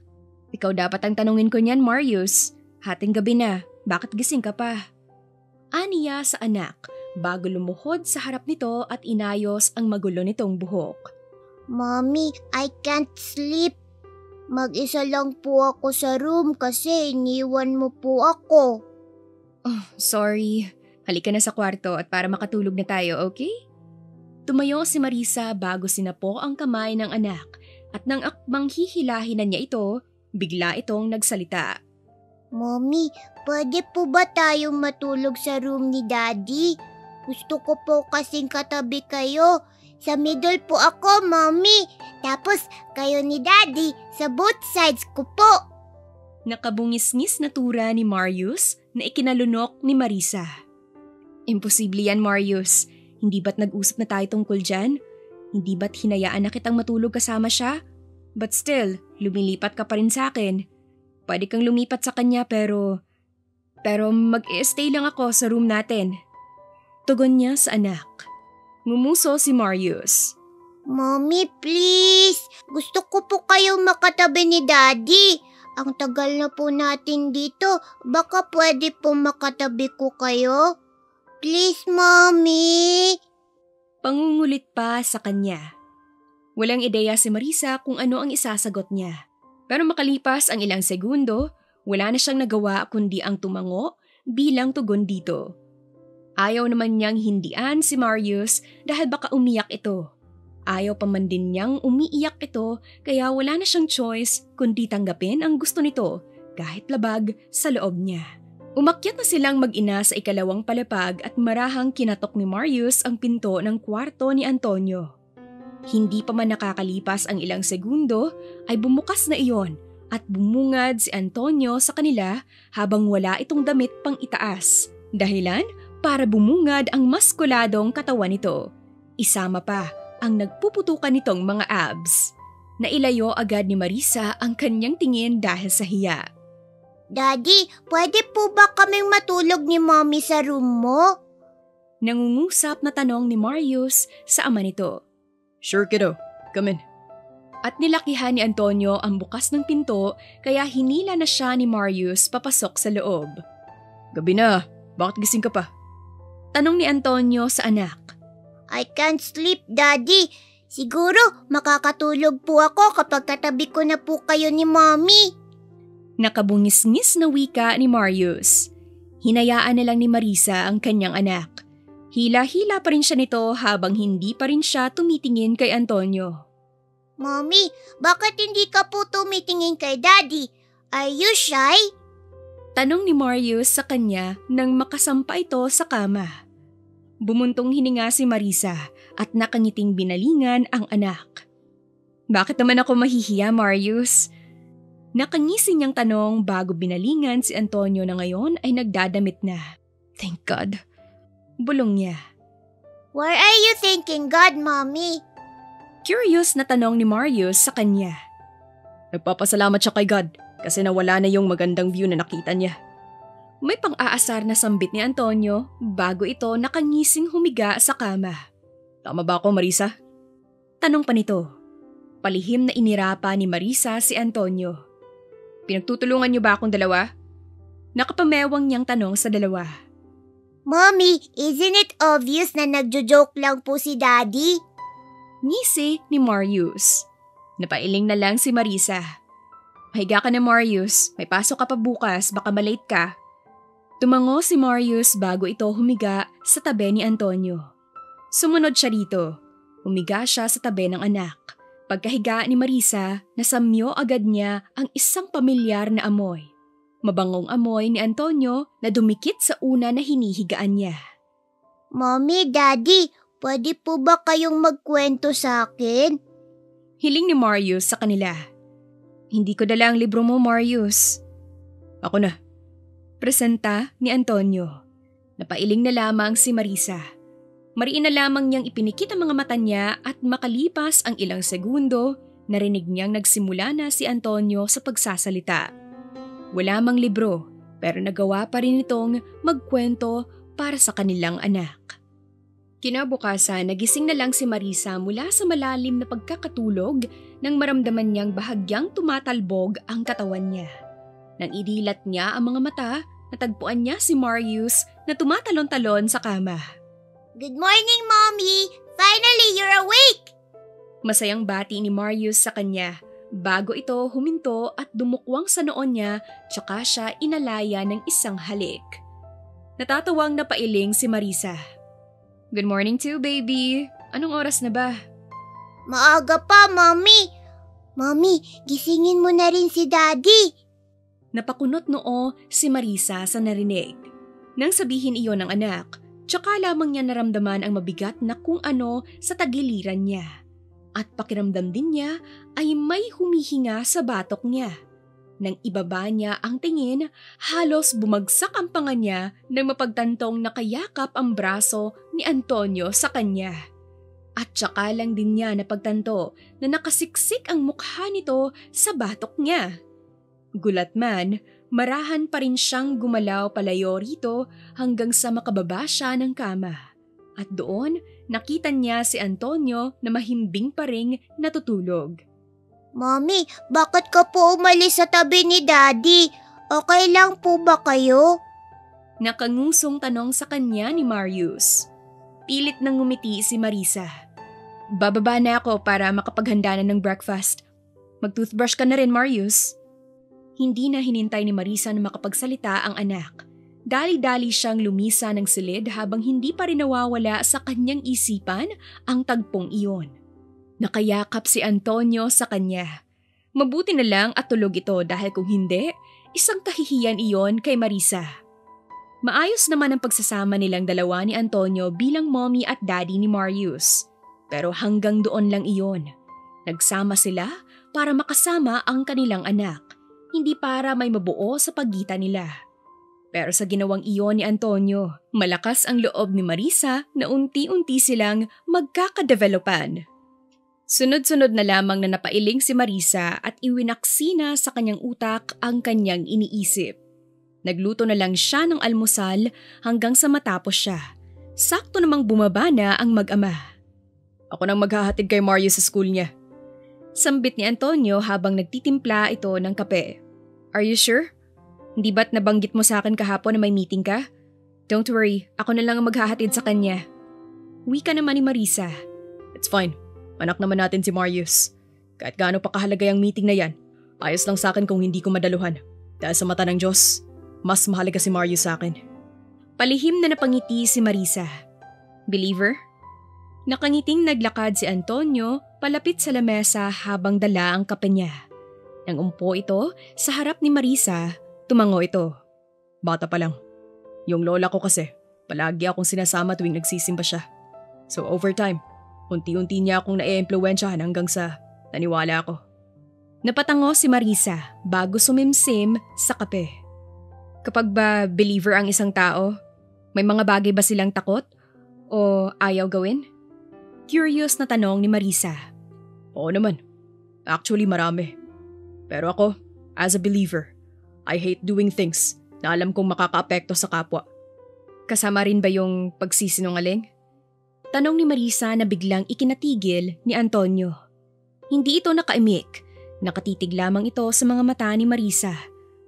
Ikaw dapat ang tanungin ko niyan, Marius. Hating gabi na, bakit gising ka pa? Aniya sa anak bago lumuhod sa harap nito at inayos ang magulo nitong buhok. Mommy, I can't sleep. Mag-isa lang po ako sa room kasi iniwan mo po ako. Oh, sorry. Halika na sa kwarto at para makatulog na tayo, okay? Tumayo si Marisa bago sinapo ang kamay ng anak at nang akbang hihilahin na niya ito, bigla itong nagsalita. Mommy, pwede po ba tayong matulog sa room ni Daddy? Gusto ko po kasing katabi kayo. Sa middle po ako, Mommy. Tapos kayo ni Daddy sa both sides ko po. Nakabungis-ngis na tura ni Marius na ikinalunok ni Marisa. Imposible yan, Marius. Hindi ba't nag-usap na tayo tungkol dyan? Hindi ba't hinayaan na kitang matulog kasama siya? But still, lumilipat ka pa rin sa akin. Pwede kang lumipat sa kanya pero mag-i-stay lang ako sa room natin. Tugon niya sa anak. Ngumuso si Marius. Mommy, please. Gusto ko po kayong makatabi ni Daddy. Ang tagal na po natin dito. Baka pwede po makatabi ko kayo? Please, Mommy. Pangungulit pa sa kanya. Walang ideya si Marisa kung ano ang isasagot niya. Pero makalipas ang ilang segundo, wala na siyang nagawa kundi ang tumango bilang tugon dito. Ayaw naman niyang hindian si Marius dahil baka umiyak ito. Ayaw pa man din niyang umiiyak ito kaya wala na siyang choice kundi tanggapin ang gusto nito kahit labag sa loob niya. Umakyat na silang mag-ina sa ikalawang palapag at marahang kinatok ni Marius ang pinto ng kwarto ni Antonio. Hindi pa man nakakalipas ang ilang segundo ay bumukas na iyon at bumungad si Antonio sa kanila habang wala itong damit pang itaas. Dahilan para bumungad ang maskuladong katawan nito. Isama pa ang nagpuputukan nitong mga abs. Nailayo agad ni Marisa ang kanyang tingin dahil sa hiya. Daddy, pwede po ba kaming matulog ni Mommy sa room mo? Nangungusap na tanong ni Marius sa ama nito. Sure kiddo, come in. At nilakihan ni Antonio ang bukas ng pinto kaya hinila na siya ni Marius papasok sa loob. Gabi na, bakit gising ka pa? Tanong ni Antonio sa anak. I can't sleep, Daddy. Siguro makakatulog po ako kapag katabi ko na po kayo ni Mommy. Nakabungis-ngis na wika ni Marius. Hinayaan na lang ni Marisa ang kanyang anak. Hila-hila pa rin siya nito habang hindi pa rin siya tumitingin kay Antonio. Mommy, bakit hindi ka po tumitingin kay Daddy? Are you shy? Tanong ni Marius sa kanya nang makasampa ito sa kama. Bumuntong hininga si Marisa at nakangiting binalingan ang anak. Bakit naman ako mahihiya, Marius? Nakangisi niyang tanong bago binalingan si Antonio na ngayon ay nagdadamit na. Thank God. Bulong niya. Why are you thanking God, Mommy? Curious na tanong ni Marius sa kanya. Nagpapasalamat siya kay God kasi nawala na yung magandang view na nakita niya. May pang-aasar na sambit ni Antonio bago ito nakangising humiga sa kama. Tama ba ako, Marisa? Tanong pa nito. Palihim na inirapa ni Marisa si Antonio. Pinagtutulungan niyo ba akong dalawa? Nakapamewang niyang tanong sa dalawa. Mommy, isn't it obvious na nagjo-joke lang po si Daddy? Ngisi ni Marius. Napailing na lang si Marisa. Mahiga ka na, Marius. May pasok ka pa bukas, baka malate ka. Tumango si Marius bago ito humiga sa tabi ni Antonio. Sumunod siya dito. Humiga siya sa tabi ng anak. Pagkahiga ni Marisa, nasamyo agad niya ang isang pamilyar na amoy. Mabangong amoy ni Antonio na dumikit sa una na hinihigaan niya. Mommy, Daddy, pwede po ba kayong magkwento sa akin? Hiling ni Marius sa kanila. Hindi ko dala ang libro mo, Marius. Ako na. Presenta ni Antonio. Napailing na lamang si Marisa. Mariin na lamang niyang ipinikit ang mga mata niya at makalipas ang ilang segundo, narinig niyang nagsimula na si Antonio sa pagsasalita. Wala mang libro, pero nagawa pa rin itong magkwento para sa kanilang anak. Kinabukasan, nagising na lang si Marisa mula sa malalim na pagkakatulog nang maramdaman niyang bahagyang tumatalbog ang katawan niya. Nang idilat niya ang mga mata, natagpuan niya si Marius na tumatalon-talon sa kama. Good morning, Mommy! Finally, you're awake! Masayang bati ni Marius sa kanya bago ito huminto at dumukwang sa noon niya tsaka siya inalaya ng isang halik. Natatawang napailing si Marisa. Good morning too, baby. Anong oras na ba? Maaga pa, Mommy! Mommy, gisingin mo na rin si Daddy! Napakunot noo si Marisa sa narinig. Nang sabihin iyon ng anak, tsaka lamang niya naramdaman ang mabigat na kung ano sa tagiliran niya. At pakiramdam din niya ay may humihinga sa batok niya. Nang ibaba niya ang tingin, halos bumagsak ang panga niya nang mapagtantong nakayakap ang braso ni Antonio sa kanya. At tsaka lang din niya napagtanto na nakasiksik ang mukha nito sa batok niya. Gulat man, marahan pa rin siyang gumalaw palayo rito hanggang sa makababa siya ng kama. At doon, nakita niya si Antonio na mahimbing pa ring natutulog. Mommy, bakit ka po umalis sa tabi ni Daddy? Okay lang po ba kayo? Nakangusong tanong sa kanya ni Marius. Pilit nang ngumiti si Marisa. Bababa na ako para makapaghanda na ng breakfast. Mag-toothbrush ka na rin, Marius. Hindi na hinintay ni Marisa na makapagsalita ang anak. Dali-dali siyang lumisa ng silid habang hindi pa rin nawawala sa kanyang isipan ang tagpong iyon. Nakayakap si Antonio sa kanya. Mabuti na lang at tulog ito dahil kung hindi, isang kahihiyan iyon kay Marisa. Maayos naman ang pagsasama nilang dalawa ni Antonio bilang mommy at daddy ni Marius. Pero hanggang doon lang iyon. Nagsama sila para makasama ang kanilang anak. Hindi para may mabuo sa pagitan nila. Pero sa ginawang iyon ni Antonio, malakas ang loob ni Marisa na unti-unti silang magkakadevelopan. Sunod-sunod na lamang na napailing si Marisa at iwinaksina sa kanyang utak ang kanyang iniisip. Nagluto na lang siya ng almusal hanggang sa matapos siya. Sakto namang bumaba na ang mag-ama. Ako nang maghahatid kay Marius sa school niya. Sambit ni Antonio habang nagtitimpla ito ng kape. Are you sure? Hindi ba't nabanggit mo sa akin kahapon na may meeting ka? Don't worry, ako na lang ang maghahatid sa kanya. Wika naman ni Marisa. It's fine. Anak naman natin si Marius. Kahit gaano pa kahalaga yung meeting na yan, ayos lang sa akin kung hindi ko madaluhan. Dahil sa mata ng Diyos, mas mahalaga si Marius sa akin. Palihim na napangiti si Marisa. Believer? Nakangiting naglakad si Antonio palapit sa lamesa habang dala ang kape niya. Nang umpo ito sa harap ni Marisa, tumango ito. Bata pa lang. Yung lola ko kasi, palagi akong sinasama tuwing nagsisimba siya. So over time, unti-unti niya akong na-e-impluwensyahan hanggang sa naniwala ako. Napatango si Marisa bago sumimsim sa kape. Kapag ba believer ang isang tao, may mga bagay ba silang takot o ayaw gawin? Curious na tanong ni Marisa. Oo naman. Actually marami. Pero ako, as a believer, I hate doing things na alam kong makakaapekto sa kapwa. Kasama rin ba yung pagsisinungaling? Tanong ni Marisa na biglang ikinatigil ni Antonio. Hindi ito nakaimik. Nakatitig lamang ito sa mga mata ni Marisa.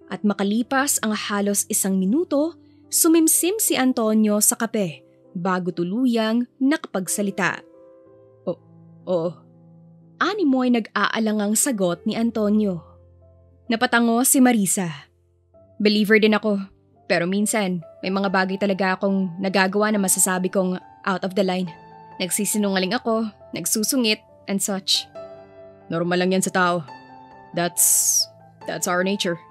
At makalipas ang halos 1 minuto, sumimsim si Antonio sa kape bago tuluyang nakapagsalita. Oo. Animoy nag-aalangang sagot ni Antonio. Napatango si Marisa. Believer din ako, pero minsan may mga bagay talaga akong nagagawa na masasabi kong out of the line. Nagsisinungaling ako, nagsusungit, and such. Normal lang yan sa tao. That's our nature.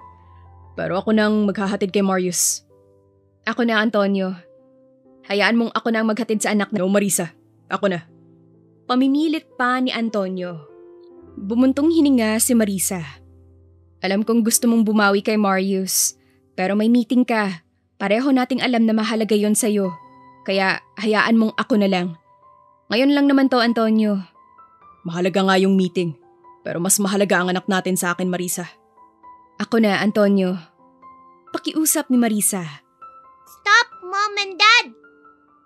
Pero ako nang maghahatid kay Marius. Ako na, Antonio. Hayaan mong ako nang maghatid sa anak na. No, Marisa. Ako na. Pamimilit pa ni Antonio. Bumuntong hininga si Marisa. Alam kong gusto mong bumawi kay Marius, pero may meeting ka. Pareho nating alam na mahalaga yon sa'yo. Kaya hayaan mong ako na lang. Ngayon lang naman to, Antonio. Mahalaga nga yung meeting, pero mas mahalaga ang anak natin sa akin, Marisa. Ako na, Antonio. Pakiusap ni Marisa. Stop, Mom and Dad!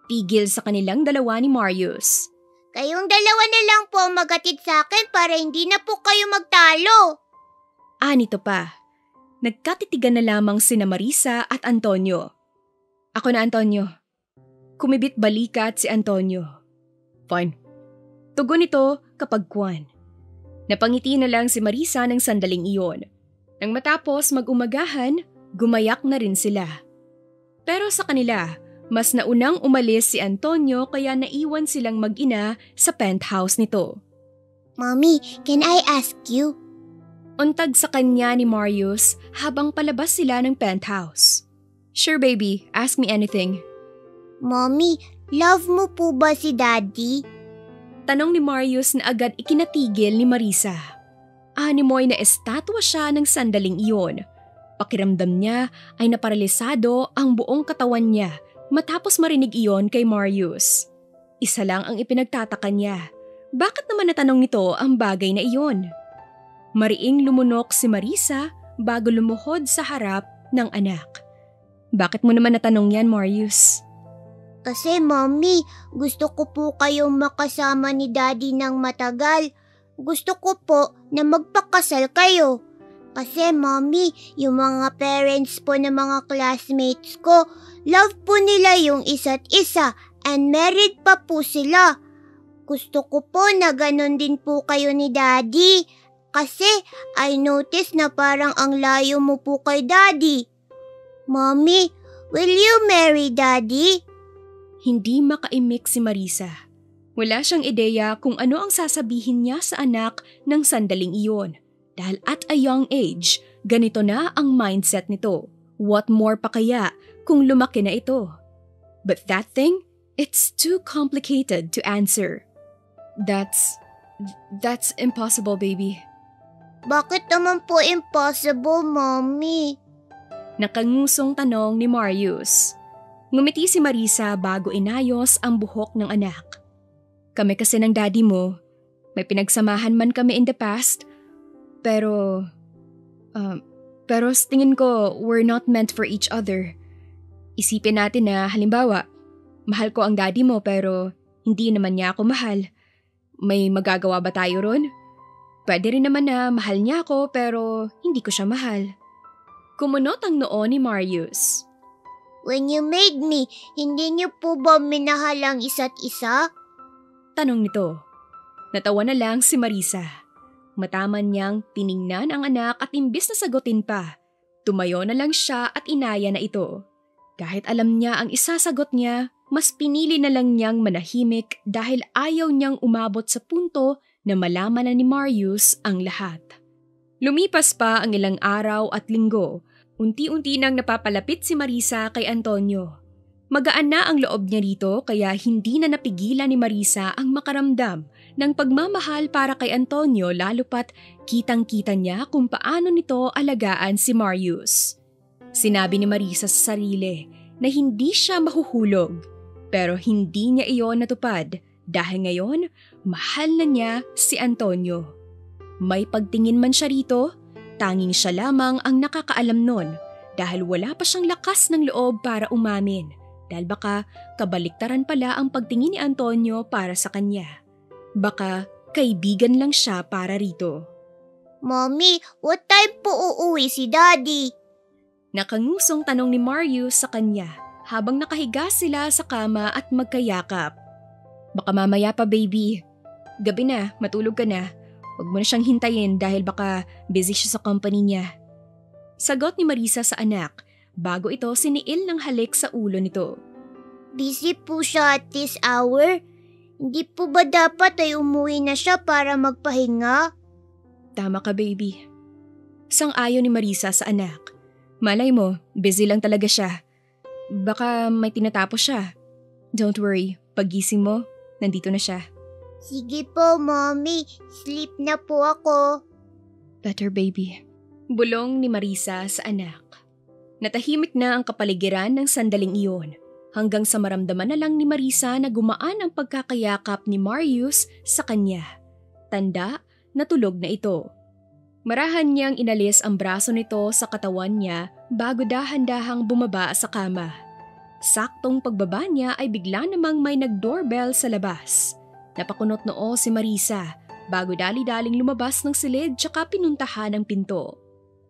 Pigil sa kanilang dalawa ni Marius. Kayong dalawa na lang po maghatid sa akin para hindi na po kayo magtalo. Nito pa. Nagkatitigan na lamang sina Marisa at Antonio. Ako na, Antonio. Kumibit balikat si Antonio. Fine. Tugon ito kapag kwan. Napangiti na lang si Marisa ng sandaling iyon. Nang matapos mag-umagahan, gumayak na rin sila. Pero sa kanila, mas naunang umalis si Antonio kaya naiwan silang mag-ina sa penthouse nito. Mommy, can I ask you? Untag sa kanya ni Marius habang palabas sila ng penthouse. Sure baby, ask me anything. Mommy, love mo po ba si Daddy? Tanong ni Marius na agad ikinatigil ni Marisa. Animoy na estatwa siya ng sandaling iyon. Pakiramdam niya ay naparalisado ang buong katawan niya matapos marinig iyon kay Marius. Isa lang ang ipinagtataka niya. Bakit naman natanong nito ang bagay na iyon? Mariing lumunok si Marisa bago lumuhod sa harap ng anak. Bakit mo naman natanong yan, Marius? Kasi Mommy, gusto ko po kayong makasama ni Daddy ng matagal. Gusto ko po na magpakasal kayo. Kasi Mommy, yung mga parents po ng mga classmates ko, love po nila yung isa't isa and married pa po sila. Gusto ko po na ganun din po kayo ni Daddy. Kasi I noticed na parang ang layo mo po kay Daddy. Mommy, will you marry Daddy? Hindi makaimik si Marisa. Wala siyang ideya kung ano ang sasabihin niya sa anak ng sandaling iyon. Dahil at a young age, ganito na ang mindset nito. What more pa kaya kung lumaki na ito? But that thing, it's too complicated to answer. That's impossible, baby. Bakit naman po impossible, Mommy? Nakangusong tanong ni Marius. Ngumiti si Marisa bago inayos ang buhok ng anak. Kami kasi ng daddy mo, may pinagsamahan man kami in the past, pero sa tingin ko we're not meant for each other. Isipin natin na halimbawa, mahal ko ang daddy mo pero hindi naman niya ako mahal. May magagawa ba tayo ron? Pwede rin naman na mahal niya ako pero hindi ko siya mahal. Kumunot ang noo ni Marius. When you made me, hindi niyo po ba minahal ang isa't isa? Tanong nito. Natawa na lang si Marisa. Mataman niyang tiningnan ang anak at imbis na sagutin pa, tumayo na lang siya at inaya na ito. Kahit alam niya ang isasagot niya, mas pinili na lang niyang manahimik dahil ayaw niyang umabot sa punto na malaman na ni Marius ang lahat. Lumipas pa ang ilang araw at linggo. Unti-unti nang napapalapit si Marisa kay Antonio. Magaan na ang loob niya rito kaya hindi na napigilan ni Marisa ang makaramdam ng pagmamahal para kay Antonio lalo pat kitang-kita niya kung paano nito alagaan si Marius. Sinabi ni Marisa sa sarili na hindi siya mahuhulog pero hindi niya iyon natupad dahil ngayon mahal na niya si Antonio. May pagtingin man siya rito, tanging siya lamang ang nakakaalam nun dahil wala pa siyang lakas ng loob para umamin dahil baka kabaliktaran pala ang pagtingin ni Antonio para sa kanya. Baka kaibigan lang siya para rito. Mommy, what time po uuwi si Daddy? Nakangusong tanong ni Marius sa kanya habang nakahiga sila sa kama at magkayakap. Baka mamaya pa baby. Gabi na, matulog ka na. Huwag mo na siyang hintayin dahil baka busy siya sa company niya. Sagot ni Marisa sa anak bago ito siniil ng halik sa ulo nito. Busy po siya at this hour? Hindi po ba dapat ay umuwi na siya para magpahinga? Tama ka baby. Sang-ayon ni Marisa sa anak. Malay mo, busy lang talaga siya. Baka may tinatapos siya. Don't worry, paggising mo, nandito na siya. Sige po, Mommy. Sleep na po ako. Better baby. Bulong ni Marisa sa anak. Natahimik na ang kapaligiran ng sandaling iyon hanggang sa maramdaman na lang ni Marisa na gumaan ang pagkakayakap ni Marius sa kanya. Tanda na tulog na ito. Marahan niyang inalis ang braso nito sa katawan niya bago dahan-dahang bumaba sa kama. Saktong pagbaba niya ay bigla namang may nag-doorbell sa labas. Napakunot noo si Marisa bago dali-daling lumabas ng silid tsaka pinuntahan ang pinto.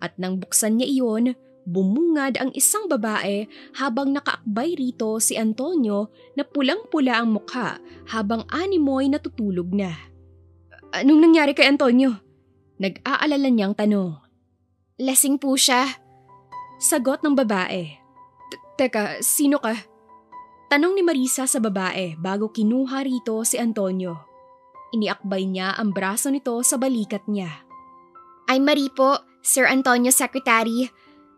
At nang buksan niya iyon, bumungad ang isang babae habang nakaakbay rito si Antonio na pulang-pula ang mukha habang animoy natutulog na. Anong nangyari kay Antonio? Nag-aalala niyang tanong. Lasing po siya. Sagot ng babae. Teka, sino ka? Tanong ni Marisa sa babae bago kinuha rito si Antonio. Iniakbay niya ang braso nito sa balikat niya. I'm Marie po, Sir Antonio's secretary.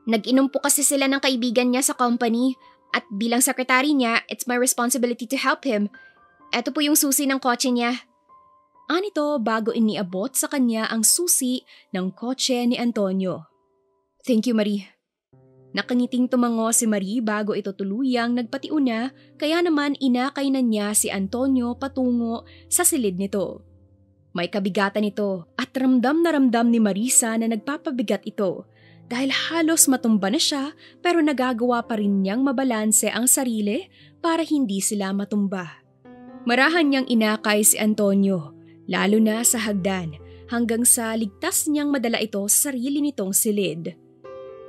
Nag-inom po kasi sila ng kaibigan niya sa company at bilang secretary niya, it's my responsibility to help him. Ito po yung susi ng kotse niya. Anito bago iniabot sa kanya ang susi ng kotse ni Antonio. Thank you, Marie. Nakangiting tumango si Marie bago ito tuluyang nagpatiuna kaya naman inakay na niya si Antonio patungo sa silid nito. May kabigatan ito at ramdam na ramdam ni Marisa na nagpapabigat ito dahil halos matumba na siya pero nagagawa pa rin niyang mabalanse ang sarili para hindi sila matumba. Marahan niyang inakay si Antonio. Lalo na sa hagdan hanggang sa ligtas niyang madala ito sa sarili nitong silid.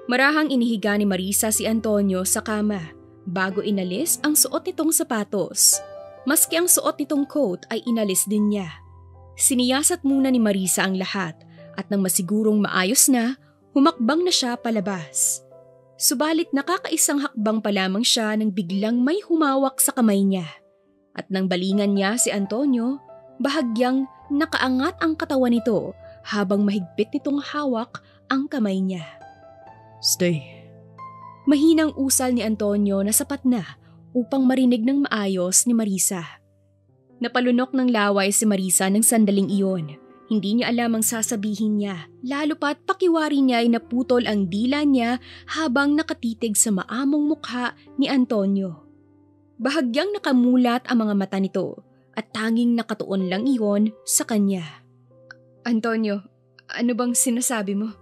Marahang inihiga ni Marisa si Antonio sa kama bago inalis ang suot nitong sapatos. Maski ang suot nitong coat ay inalis din niya. Siniyasat muna ni Marisa ang lahat at nang masigurong maayos na, humakbang na siya palabas. Subalit nakakaisang hakbang pa lamang siya nang biglang may humawak sa kamay niya. At nang balingan niya si Antonio, bahagyang nakaangat ang katawan nito habang mahigpit nitong hawak ang kamay niya. Stay. Mahinang usal ni Antonio na sapat na upang marinig ng maayos ni Marisa. Napalunok ng laway si Marisa ng sandaling iyon. Hindi niya alam ang sasabihin niya, lalo pa't pakiwari niya ay naputol ang dila niya habang nakatitig sa maamong mukha ni Antonio. Bahagyang nakamulat ang mga mata nito. At tanging nakatuon lang iyon sa kanya. Antonio, ano bang sinasabi mo?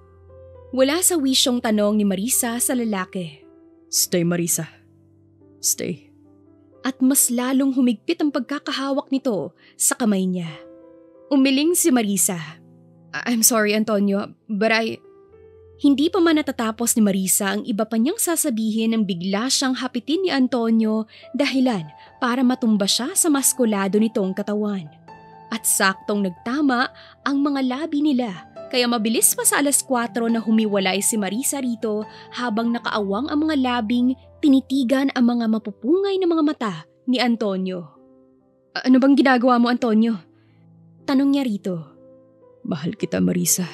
Wala sa wisyong tanong ni Marisa sa lalaki. Stay, Marisa. Stay. At mas lalong humigpit ang pagkakahawak nito sa kamay niya. Umiling si Marisa. I'm sorry, Antonio, but Hindi pa man natatapos ni Marisa ang iba pa niyang sasabihin nang bigla siyang hapitin ni Antonio dahilan para matumba siya sa maskulado nitong katawan. At saktong nagtama ang mga labi nila kaya mabilis pa sa 4:00 na humiwalay si Marisa rito habang nakaawang ang mga labing tinitigan ang mga mapupungay na mga mata ni Antonio. Ano bang ginagawa mo, Antonio? Tanong niya rito. Mahal kita, Marisa.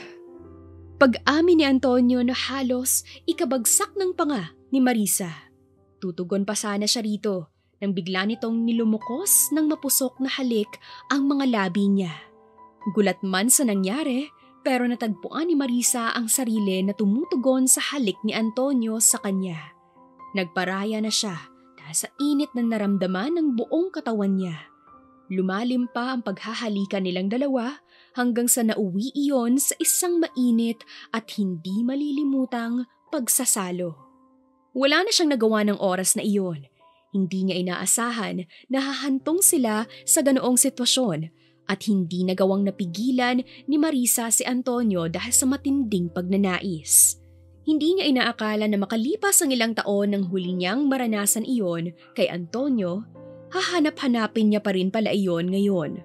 Pag-amin ni Antonio na halos ikabagsak ng panga ni Marisa. Tutugon pa sana siya rito nang bigla nitong nilumukos ng mapusok na halik ang mga labi niya. Gulat man sa nangyari pero natagpuan ni Marisa ang sarili na tumutugon sa halik ni Antonio sa kanya. Nagparaya na siya dahil sa init na naramdaman ng buong katawan niya. Lumalim pa ang paghahalikan nilang dalawa hanggang sa nauwi iyon sa isang mainit at hindi malilimutang pagsasalo. Wala na siyang nagawa ng oras na iyon. Hindi niya inaasahan na hahantong sila sa ganoong sitwasyon at hindi nagawang napigilan ni Marisa si Antonio dahil sa matinding pagnanais. Hindi niya inaakala na makalipas ang ilang taon nang huli niyang maranasan iyon kay Antonio, hahanap-hanapin niya pa rin pala iyon ngayon.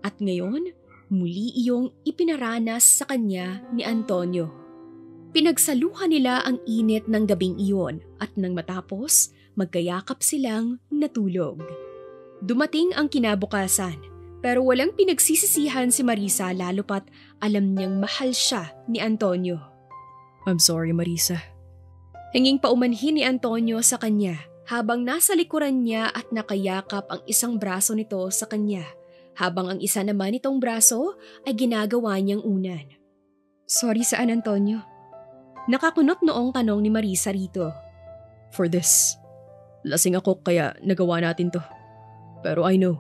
At ngayon, muli iyong ipinaranas sa kanya ni Antonio. Pinagsaluhan nila ang init ng gabing iyon at nang matapos, magkayakap silang natulog. Dumating ang kinabukasan pero walang pinagsisisihan si Marisa lalo pat alam niyang mahal siya ni Antonio. I'm sorry, Marisa. Hinging paumanhin ni Antonio sa kanya habang nasa likuran niya at nakayakap ang isang braso nito sa kanya habang ang isa naman itong braso ay ginagawa niyang unan. Sorry saan, Antonio? Nakakunot noong tanong ni Marisa rito. For this. Lasing ako kaya nagawa natin to. Pero I know,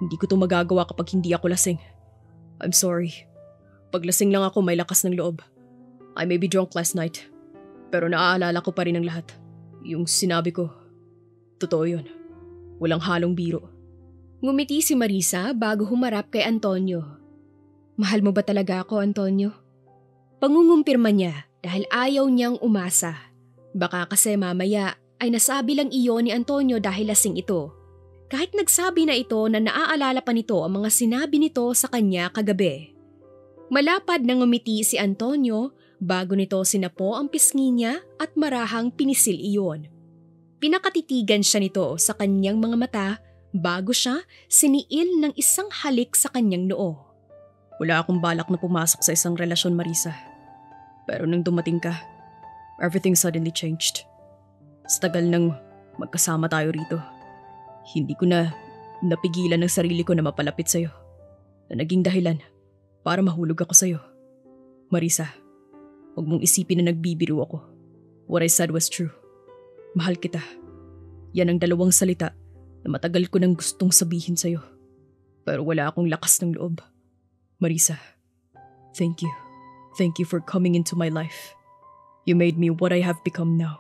hindi ko to magagawa kapag hindi ako lasing. I'm sorry. Pag lasing lang ako may lakas ng loob. I may be drunk last night. Pero naaalala ko pa rin ang lahat. Yung sinabi ko, totoo yun. Walang halong biro. Ngumiti si Marisa bago humarap kay Antonio. Mahal mo ba talaga ako, Antonio? Pangungumpirma niya dahil ayaw niyang umasa. Baka kasi mamaya ay nasabi lang iyon ni Antonio dahil lasing ito. Kahit nagsabi na ito na naaalala pa nito ang mga sinabi nito sa kanya kagabi. Malapad na ngumiti si Antonio bago nito sinapo ang pisngi niya at marahang pinisil iyon. Pinakatitigan siya nito sa kanyang mga mata bago siya siniil ng isang halik sa kanyang noo. Wala akong balak na pumasok sa isang relasyon, Marisa. Pero nang dumating ka, everything suddenly changed. Sa tagal nang magkasama tayo rito, hindi ko na napigilan ng sarili ko na mapalapit sa'yo. Na naging dahilan para mahulog ako sa'yo. Marisa, huwag mong isipin na nagbibiro ako. What I said was true. Mahal kita. Yan ang dalawang salita na matagal ko nang gustong sabihin sa'yo. Pero wala akong lakas ng loob. Marisa, thank you. Thank you for coming into my life. You made me what I have become now.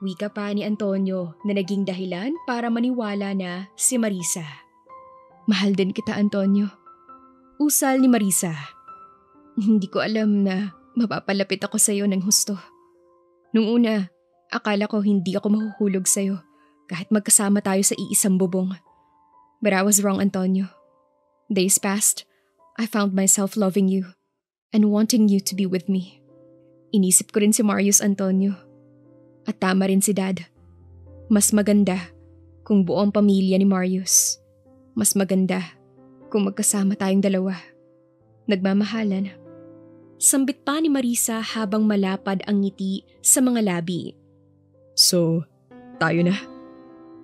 Wika pa ni Antonio na naging dahilan para maniwala na si Marisa. Mahal din kita, Antonio. Usal ni Marisa. Hindi ko alam na mapapalapit ako sa'yo ng husto. Nung una, akala ko hindi ako mahuhulog sa'yo kahit magkasama tayo sa iisang bubong. But I was wrong, Antonio. Days passed, I found myself loving you and wanting you to be with me. Inisip ko rin si Marius, Antonio. At tama rin si Dad. Mas maganda kung buo ang pamilya ni Marius. Mas maganda kung magkasama tayong dalawa. Nagmamahalan. Sambit pa ni Marisa habang malapad ang ngiti sa mga labi. So, tayo na?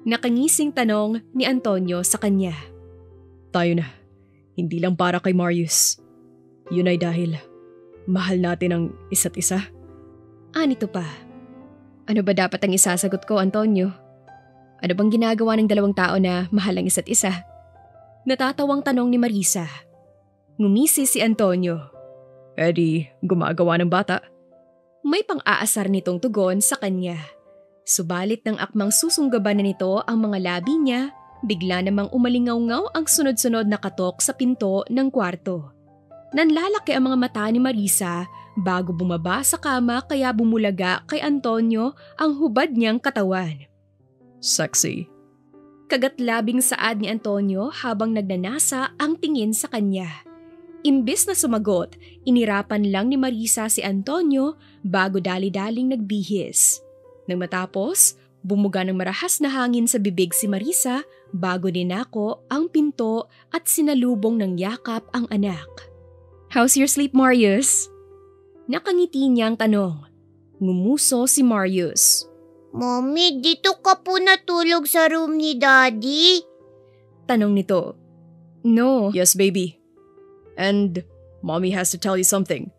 Nakangising tanong ni Antonio sa kanya. Tayo na. Hindi lang para kay Marius. Yun ay dahil mahal natin ang isa't isa. Nito pa. Ano ba dapat ang isasagot ko, Antonio? Ano bang ginagawa ng dalawang tao na mahal ang isa't isa? Natatawang tanong ni Marisa. Ngumisi si Antonio. Eddie, gumagawa ng bata. May pang-aasar nitong tugon sa kanya. Subalit ng akmang susunggaban na nito ang mga labi niya, bigla namang umalingaw-ngaw ang sunod-sunod na katok sa pinto ng kwarto. Nanlalaki ang mga mata ni Marisa bago bumaba sa kama kaya bumulaga kay Antonio ang hubad niyang katawan. Sexy. Kagatlabing saad ni Antonio habang nagnanasa ang tingin sa kanya. Imbis na sumagot, inirapan lang ni Marisa si Antonio bago dali-daling nagbihis. Nang matapos, bumuga ng marahas na hangin sa bibig si Marisa bago dinako ang pinto at sinalubong ng yakap ang anak. How's your sleep, Marius? Nakangiti niyang tanong. Ngumuso si Marius. Mommy, dito ka po natulog sa room ni Daddy? Tanong nito. No. Yes, baby. And Mommy has to tell you something.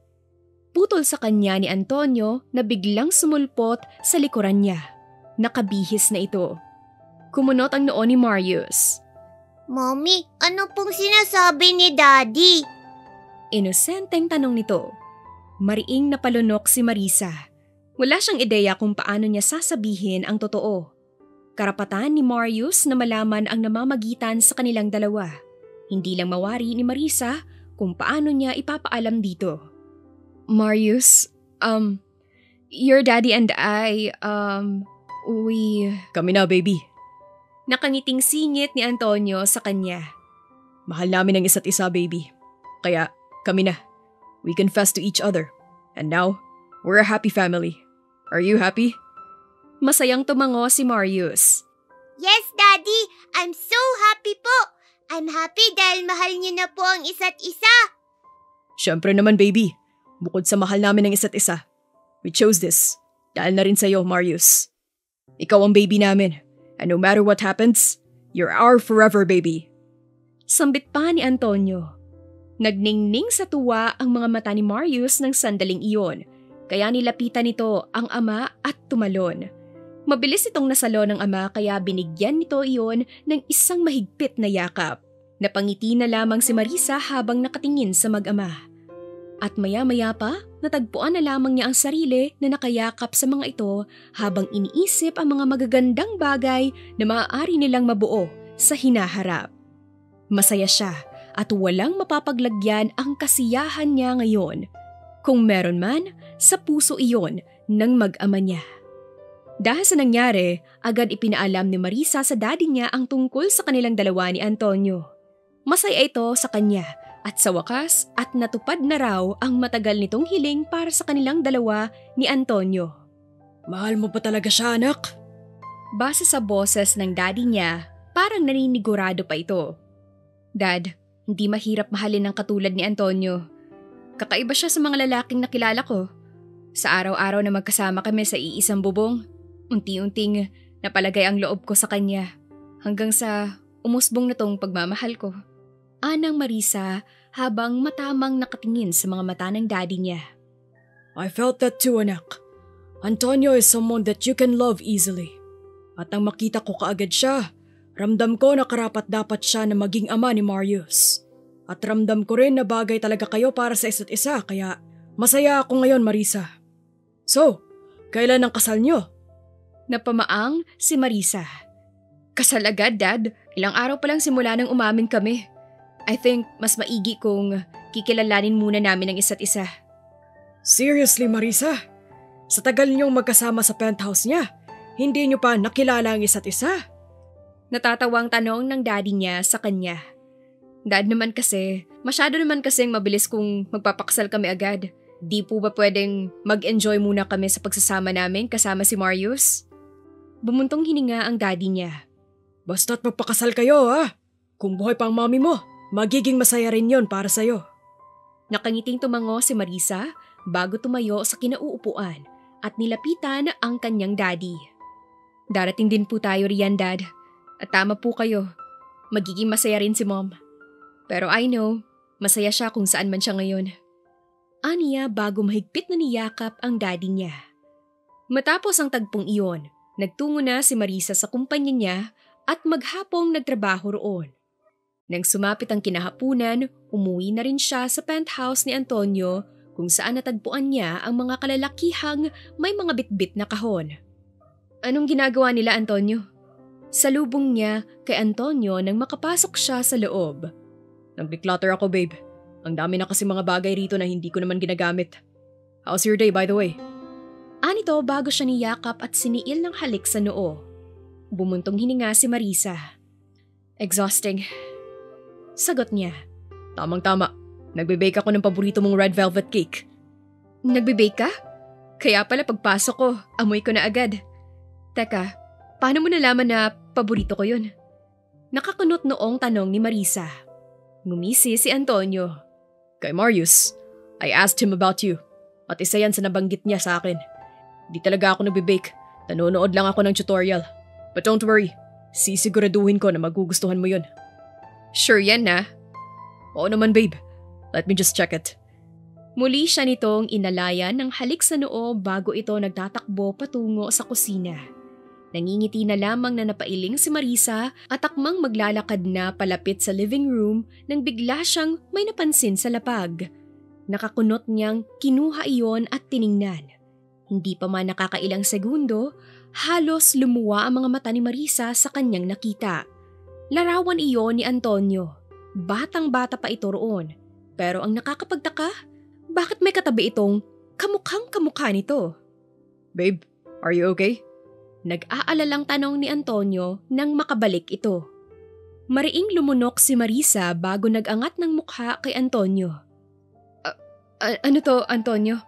Putol sa kanya ni Antonio na biglang sumulpot sa likuran niya. Nakabihis na ito. Kumunot ang noo ni Marius. Mommy, ano pong sinasabi ni Daddy? Inosenteng tanong nito. Mariing napalunok si Marisa. Wala siyang ideya kung paano niya sasabihin ang totoo. Karapatan ni Marius na malaman ang namamagitan sa kanilang dalawa. Hindi lang mawari ni Marisa kung paano niya ipapaalam dito. Marius, your daddy and I, Kami na, baby. Nakangiting singit ni Antonio sa kanya. Mahal namin ang isa't isa, baby. Kaya, kami na. We confess to each other. And now, we're a happy family. Are you happy? Masayang tumango si Marius. Yes, Daddy! I'm so happy po! I'm happy dahil mahal niyo na po ang isa't isa! Siyempre naman, baby. Bukod sa mahal namin ang isa't isa, we chose this. Dahil na rin sa'yo, Marius. Ikaw ang baby namin. And no matter what happens, you're our forever baby. Sambit pa ni Antonio. Nagningning sa tuwa ang mga mata ni Marius ng sandaling iyon. kaya nilapitan nito ang ama at tumalon. Mabilis itong nasalo ng ama kaya binigyan nito iyon ng isang mahigpit na yakap. Napangiti na lamang si Marisa habang nakatingin sa mag-ama. At maya-maya pa, natagpuan na lamang niya ang sarili na nakayakap sa mga ito habang iniisip ang mga magagandang bagay na maaari nilang mabuo sa hinaharap. Masaya siya at walang mapapaglagyan ang kasiyahan niya ngayon. Kung meron man, sa puso iyon ng mag-ama niya. Dahil sa nangyari, agad ipinaalam ni Marisa sa daddy niya ang tungkol sa kanilang dalawa ni Antonio. Masaya ito sa kanya at sa wakas at natupad na raw ang matagal nitong hiling para sa kanilang dalawa ni Antonio. Mahal mo pa talaga siya, anak? Base sa boses ng daddy niya, parang naninigurado pa ito. Dad, hindi mahirap mahalin ng katulad ni Antonio. Kakaiba siya sa mga lalaking nakilala ko. Sa araw-araw na magkasama kami sa iisang bubong, unti-unting napalagay ang loob ko sa kanya hanggang sa umusbong na tong pagmamahal ko. Anang Marisa habang matamang nakatingin sa mga mata ng daddy niya. I felt that too, anak. Antonio is someone that you can love easily. At nang makita ko kaagad siya, ramdam ko na karapat-dapat siya na maging ama ni Marius. At ramdam ko rin na bagay talaga kayo para sa isa't isa kaya masaya ako ngayon, Marisa. So, kailan ang kasal niyo? Napamaang si Marisa. Kasal agad, Dad. Ilang araw pa lang simula nang umamin kami. I think mas maigi kung kikilalanin muna namin ang isa't isa. Seriously, Marisa? Sa tagal niyong magkasama sa penthouse niya, hindi niyo pa nakilala ang isa't isa? Natatawang tanong ng daddy niya sa kanya. Dad naman kasi, masyado naman kasing mabilis kung magpapakasal kami agad. Di po ba pwedeng mag-enjoy muna kami sa pagsasama namin kasama si Marius? Bumuntong hininga ang daddy niya. Basta't magpakasal kayo, ha? Kung buhay pang mami mo, magiging masaya rin yon para sa'yo. Nakangiting tumango si Marisa bago tumayo sa kinauupuan at nilapitan ang kanyang daddy. Darating din po tayo riyan, Dad. At tama po kayo. Magiging masaya rin si Mom. Pero I know, masaya siya kung saan man siya ngayon. Aniya bago mahigpit na niyakap ang daddy niya. Matapos ang tagpong iyon, nagtungo na si Marisa sa kumpanya niya at maghapong nagtrabaho roon. Nang sumapit ang kinahapunan, umuwi na rin siya sa penthouse ni Antonio kung saan natagpuan niya ang mga kalalakihang may mga bitbit na kahon. Anong ginagawa nila, Antonio? Salubong niya kay Antonio nang makapasok siya sa loob. Nag-declutter ako, babe. Ang dami na kasi mga bagay rito na hindi ko naman ginagamit. How's your day, by the way? Anito bago siya niyakap at siniil ng halik sa noo. Bumuntong hininga si Marisa. Exhausting. Sagot niya. Tamang-tama. Nagbe-bake ako ng paborito mong red velvet cake. Nagbe-bake ka? Kaya pala pagpasok ko, amoy ko na agad. Teka, paano mo nalaman na paborito ko yun? Nakakunot noong tanong ni Marisa. Ngumisi si Antonio. Kay Marius, I asked him about you. At isa yan sa nabanggit niya sa akin. Di talaga ako nagbe-bake. Nanonood lang ako ng tutorial. But don't worry, sisiguraduhin ko na magugustuhan mo yun. Sure yan na? Oo naman, babe. Let me just check it. Muli siya nitong inalayan ng halik sa noo bago ito nagtatakbo patungo sa kusina. Nangingiti na lamang na napailing si Marisa at akmang maglalakad na palapit sa living room nang bigla siyang may napansin sa lapag. Nakakunot niyang kinuha iyon at tiningnan. Hindi pa man nakakailang segundo, halos lumuwa ang mga mata ni Marisa sa kanyang nakita. Larawan iyon ni Antonio. Batang-bata pa ito roon. Pero ang nakakapagtaka, bakit may katabi itong kamukhang-kamukha nito? Babe, are you okay? Nag-aalalang tanong ni Antonio nang makabalik ito. Mariing lumunok si Marisa bago nag-angat ng mukha kay Antonio. Ano to, Antonio?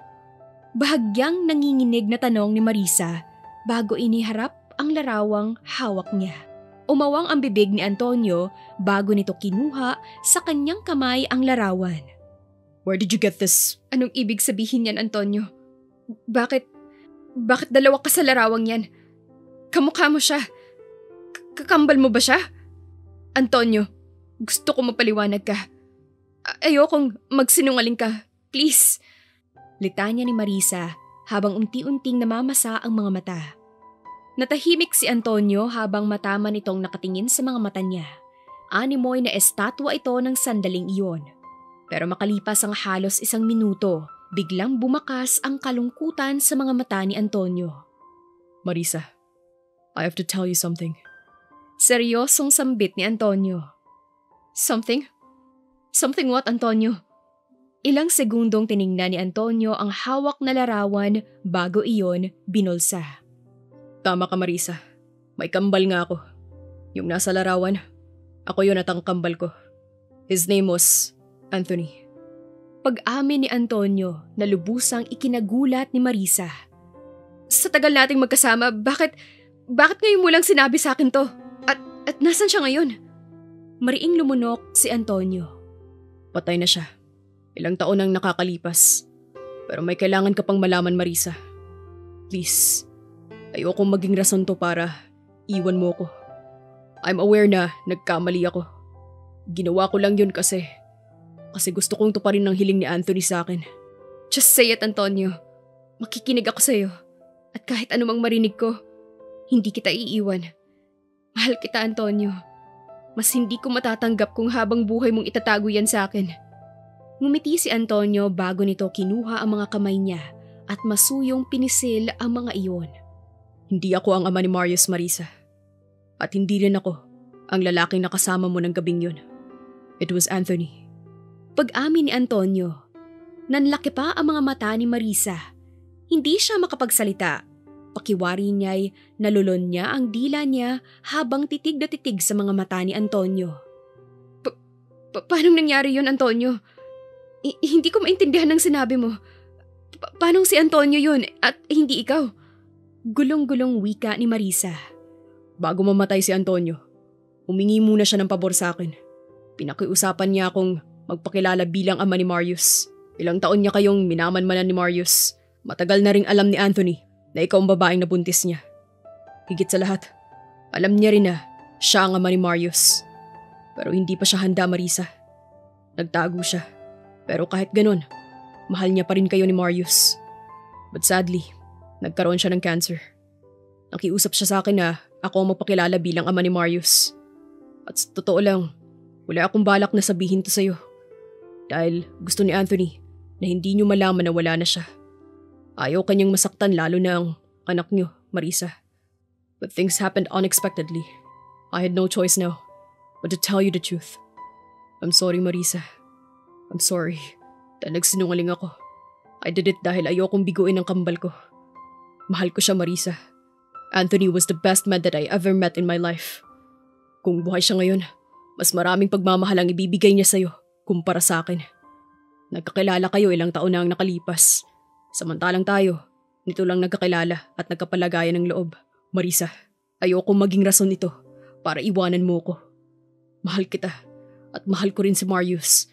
Bahagyang nanginginig na tanong ni Marisa bago iniharap ang larawang hawak niya. Umawang ang bibig ni Antonio bago nito kinuha sa kanyang kamay ang larawan. Where did you get this? Anong ibig sabihin yan, Antonio? Bakit dalawa ka sa larawang yan? Kamukha mo siya. Kakambal mo ba siya? Antonio, gusto ko mapaliwanag ka. Ayokong magsinungaling ka. Please. Litanya ni Marisa habang unti-unting namamasa ang mga mata. Natahimik si Antonio habang matama nitong nakatingin sa mga mata niya. Animoy na estatwa ito ng sandaling iyon. Pero makalipas ang halos 1 minuto, biglang bumakas ang kalungkutan sa mga mata ni Antonio. Marisa, I have to tell you something. Seryosong sambit ni Antonio. Something? Something what, Antonio? Ilang segundong tiningnan ni Antonio ang hawak na larawan bago iyon binulsa. Tama ka, Marisa. May kambal nga ako. Yung nasa larawan, ako yun at ang kambal ko. His name was Anthony. Pag-amin ni Antonio na lubusang ikinagulat ni Marisa. Sa tagal nating magkasama, bakit ngayon mo lang sinabi sa akin to? At nasan siya ngayon? Mariing lumunok si Antonio. Patay na siya. Ilang taon nang nakakalipas. Pero may kailangan ka pang malaman, Marisa. Please, ayokong maging rason to para iwan mo ko. I'm aware na nagkamali ako. Ginawa ko lang yun kasi gusto kong tuparin ng hiling ni Anthony sa akin. Just say it, Antonio. Makikinig ako sa'yo. At kahit anumang marinig ko, hindi kita iiwan. Mahal kita, Antonio. Mas hindi ko matatanggap kung habang buhay mong itatago yan sa akin. Ngumiti si Antonio bago nito kinuha ang mga kamay niya at masuyong pinisil ang mga iyon. Hindi ako ang ama ni Marius, Marisa. At hindi rin ako ang lalaking nakasama mo ng gabing yun. It was Anthony. Pag-amin ni Antonio, nanlaki pa ang mga mata ni Marisa. Hindi siya makapagsalita. Pakiwari niya'y nalulon niya ang dila niya habang titig na titig sa mga mata ni Antonio. Paano nangyari yun, Antonio? Hindi ko maintindihan ang sinabi mo. Paano si Antonio yun at hindi ikaw? Gulong-gulong wika ni Marisa. Bago mamatay si Antonio, humingi muna siya ng pabor sa akin. Pinakiusapan niya akong magpakilala bilang ama ni Marius. Ilang taon niya kayong minamanmanan ni Marius. Matagal na ring alam ni Anthony na ikaw ang babaeng nabuntis niya. Higit sa lahat, alam niya rin na siya ang ama ni Marius. Pero hindi pa siya handa, Marisa. Nagtago siya. Pero kahit ganun, mahal niya pa rin kayo ni Marius. But sadly, nagkaroon siya ng cancer. Nakiusap siya sa akin na ako ang magpakilala bilang ama ni Marius. At sa totoo lang, wala akong balak na sabihin to sa'yo. Dahil gusto ni Anthony na hindi niyo malaman na wala na siya. Ayaw kanyang masaktan lalo na ang anak niyo, Marisa. But things happened unexpectedly. I had no choice now but to tell you the truth. I'm sorry, Marisa. I'm sorry. Dahil nagsinungaling ako. I did it dahil ayokong biguin ang kambal ko. Mahal ko siya, Marisa. Anthony was the best man that I ever met in my life. Kung buhay siya ngayon, mas maraming pagmamahal ang ibibigay niya sa'yo kumpara sa akin. Nagkakilala kayo ilang taon na ang nakalipas. Samantalang tayo, nito lang nagkakilala at nagkapalagayan ng loob. Marisa, ayokong maging rason ito para iwanan mo ko. Mahal kita at mahal ko rin si Marius.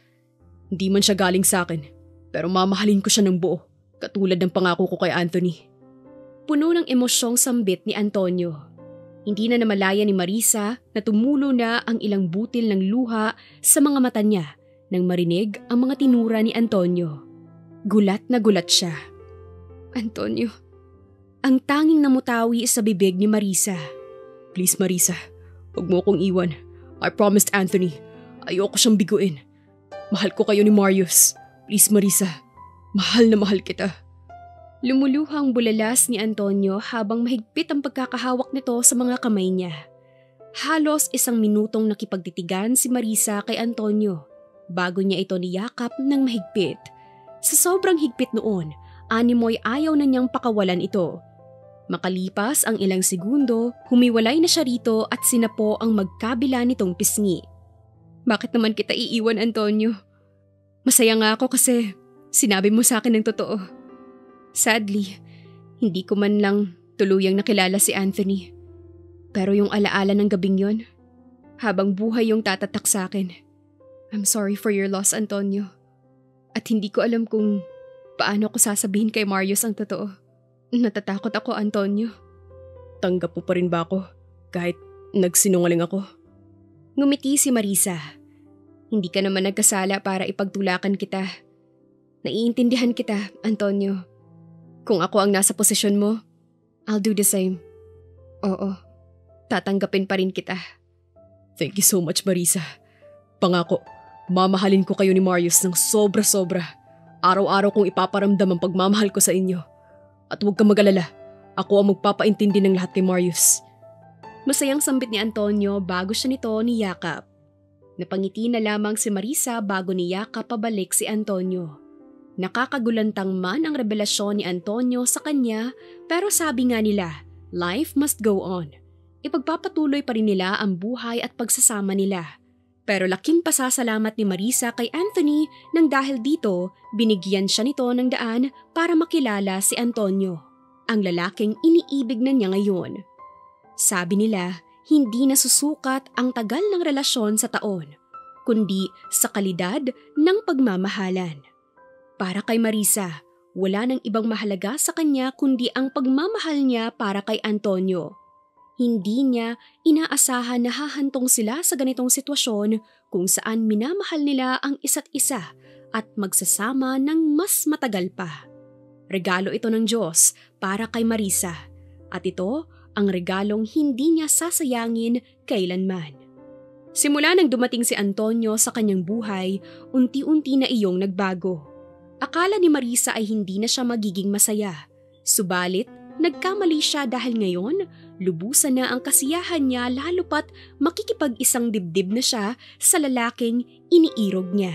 Hindi man siya galing sa akin, pero mamahalin ko siya ng buo, katulad ng pangako ko kay Anthony. Puno ng emosyong sambit ni Antonio. Hindi na namalaya ni Marisa na tumulo na ang ilang butil ng luha sa mga mata niya nang marinig ang mga tinura ni Antonio. Gulat na gulat siya. Antonio, ang tanging namutawi sa bibig ni Marisa. Please, Marisa, huwag mo akong iwan. I promised Anthony. Ayoko siyang biguin. Mahal ko kayo ni Marius. Please, Marisa. Mahal na mahal kita. Lumuluhang bulalas ni Antonio habang mahigpit ang pagkakahawak nito sa mga kamay niya. Halos 1 minutong nakipagtitigan si Marisa kay Antonio bago niya ito niyakap ng mahigpit. Sa sobrang higpit noon, animoy ayaw na niyang pakawalan ito. Makalipas ang ilang segundo, humiwalay na siya rito at sinapo ang magkabila nitong pisngi. Bakit naman kita iiwan, Antonio? Masaya nga ako kasi sinabi mo sa akin ng totoo. Sadly, hindi ko man lang tuluyang nakilala si Anthony. Pero yung alaala ng gabing yon, habang buhay yung tatatak sa akin. I'm sorry for your loss, Antonio. At hindi ko alam kung paano ko sasabihin kay Marius ang totoo. Natatakot ako, Antonio. Tanggap mo pa rin ba ako kahit nagsinungaling ako? Ngumiti si Marisa. Hindi ka naman nagkasala para ipagtulakan kita. Naiintindihan kita, Antonio. Kung ako ang nasa posisyon mo, I'll do the same. Oo, tatanggapin pa rin kita. Thank you so much, Marisa. Pangako, mamahalin ko kayo ni Marius ng sobra-sobra. Araw-araw kong ipaparamdam ang pagmamahal ko sa inyo. At huwag kang mag-alala, ako ang magpapaintindi ng lahat kay Marius. Masayang sambit ni Antonio bago siya nito niyakap. Napangiti na lamang si Marisa bago niyakap pabalik si Antonio. Nakakagulantang man ang revelasyon ni Antonio sa kanya, pero sabi nga nila, life must go on. Ipagpapatuloy pa rin nila ang buhay at pagsasama nila. Pero laking pasasalamat ni Marisa kay Anthony nang dahil dito, binigyan siya nito ng daan para makilala si Antonio, ang lalaking iniibig na niya ngayon. Sabi nila, hindi nasusukat ang tagal ng relasyon sa taon, kundi sa kalidad ng pagmamahalan. Para kay Marisa, wala nang ibang mahalaga sa kanya kundi ang pagmamahal niya para kay Antonio. Hindi niya inaasahan na hahantong sila sa ganitong sitwasyon kung saan minamahal nila ang isa't isa at magsasama ng mas matagal pa. Regalo ito ng Diyos para kay Marisa, at ito ang regalong hindi niya sasayangin kailanman. Simula nang dumating si Antonio sa kanyang buhay, unti-unti na iyong nagbago. Akala ni Marisa ay hindi na siya magiging masaya. Subalit, nagkamali siya dahil ngayon, lubusan na ang kasiyahan niya lalo pat makikipag-isang dibdib na siya sa lalaking iniirog niya.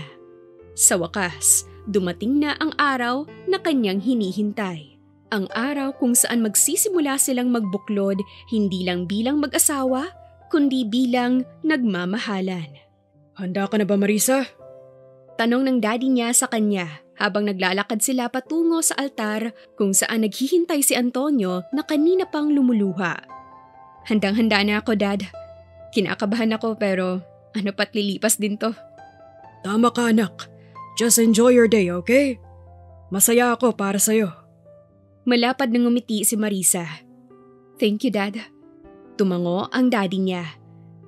Sa wakas, dumating na ang araw na kanyang hinihintay. Ang araw kung saan magsisimula silang magbuklod hindi lang bilang mag-asawa, kundi bilang nagmamahalan. Handa ka na ba, Marisa? Tanong ng daddy niya sa kanya habang naglalakad sila patungo sa altar kung saan naghihintay si Antonio na kanina pang lumuluha. Handang-handa na ako, Dad. Kinakabahan ako pero ano pat lilipas din to. Tama ka, anak. Just enjoy your day, okay? Masaya ako para sa'yo. Malapad na ngumiti si Marisa. Thank you, Dad. Tumango ang daddy niya.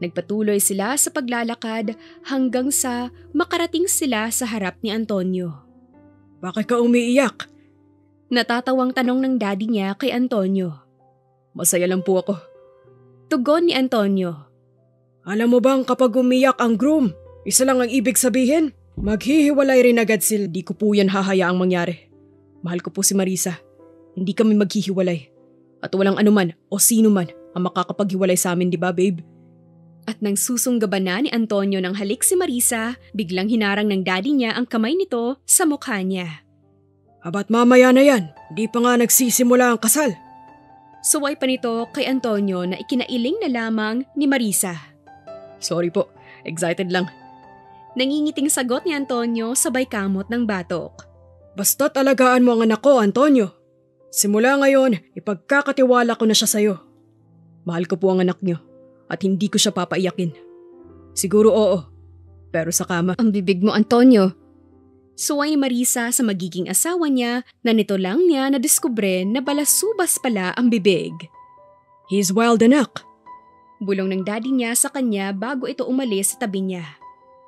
Nagpatuloy sila sa paglalakad hanggang sa makarating sila sa harap ni Antonio. Bakit ka umiiyak? Natatawang tanong ng daddy niya kay Antonio. Masaya lang po ako. Tugon ni Antonio. Alam mo bang kapag umiyak ang groom, isa lang ang ibig sabihin? Maghihiwalay rin agad sila. Di ko po yan hahayaang mangyari. Mahal ko po si Marisa. Hindi kami maghihiwalay. At walang anuman o sino man ang makakapaghiwalay sa amin, di ba, babe? At nang susunggaban na ni Antonio ng halik si Marisa, biglang hinarang ng daddy niya ang kamay nito sa mukha niya. Abat mamaya na yan, di pa nga nagsisimula ang kasal. Suway pa nito kay Antonio na ikinailing na lamang ni Marisa. Sorry po, excited lang. Nangingiting sagot ni Antonio sabay kamot ng batok. Basta't alagaan mo ang anak ko, Antonio. Simula ngayon, ipagkakatiwala ko na siya sa'yo. Mahal ko po ang anak niyo at hindi ko siya papaiyakin. Siguro oo, pero sa kama. Ang bibig mo, Antonio. Suway ni Marisa sa magiging asawa niya na nito lang niya nadiskubre na balasubas pala ang bibig. He's wild, anak. Bulong ng daddy niya sa kanya bago ito umalis sa tabi niya.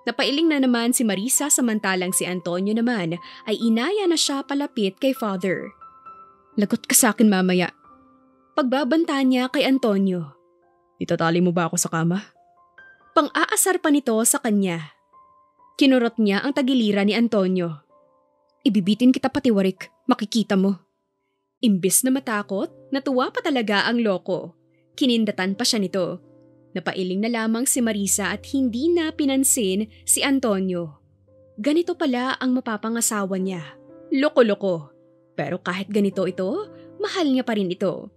Napailing na naman si Marisa samantalang si Antonio naman ay inaya na siya palapit kay father. Lagot ka sa akin mamaya. Pagbabanta niya kay Antonio. Itatali mo ba ako sa kama? Pang-aasar pa nito sa kanya. Kinurot niya ang tagiliran ni Antonio. Ibibitin kita patiwarik, makikita mo. Imbis na matakot, natuwa pa talaga ang loko. Kinindatan pa siya nito. Napailing na lamang si Marisa at hindi na pinansin si Antonio. Ganito pala ang mapapangasawa niya. Loko-loko. Pero kahit ganito ito, mahal niya pa rin ito.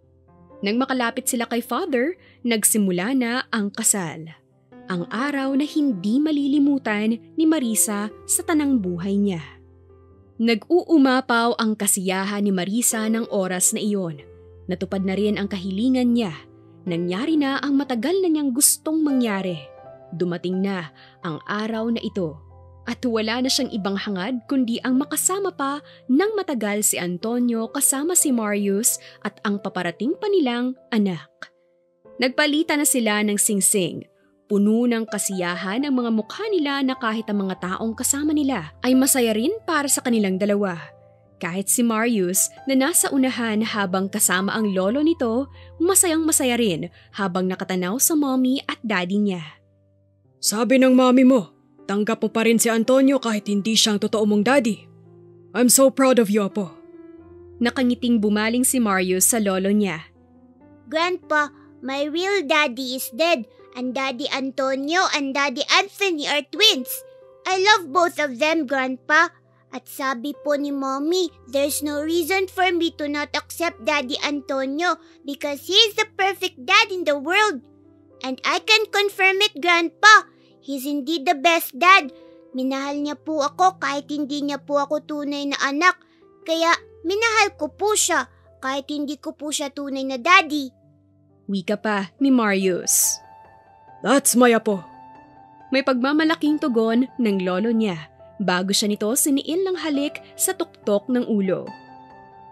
Nang makalapit sila kay father, nagsimula na ang kasal. Ang araw na hindi malilimutan ni Marisa sa tanang buhay niya. Nag-uumapaw ang kasiyahan ni Marisa ng oras na iyon. Natupad na rin ang kahilingan niya. Nangyari na ang matagal na niyang gustong mangyari. Dumating na ang araw na ito. At wala na siyang ibang hangad kundi ang makasama pa ng matagal si Antonio kasama si Marius at ang paparating pa nilang anak. Nagpalitan na sila ng singsing. Puno ng kasiyahan ang mga mukha nila na kahit ang mga taong kasama nila ay masaya rin para sa kanilang dalawa. Kahit si Marius na nasa unahan habang kasama ang lolo nito, masayang masaya rin habang nakatanaw sa mommy at daddy niya. Sabi ng mami mo, tanggap mo pa rin si Antonio kahit hindi siyang totoo mong daddy. I'm so proud of you, Apo. Nakangiting bumaling si Marius sa lolo niya. Grandpa, my real daddy is dead and Daddy Antonio and Daddy Anthony are twins. I love both of them, Grandpa. At sabi po ni Mommy, there's no reason for me to not accept Daddy Antonio because he is the perfect dad in the world. And I can confirm it, Grandpa. He's indeed the best dad. Minahal niya po ako kahit hindi niya po ako tunay na anak. Kaya minahal ko po siya kahit hindi ko po siya tunay na daddy. Wika pa ni Marius. That's my Apo. May pagmamalaking tugon ng lolo niya bago siya nito siniil ng halik sa tuktok ng ulo.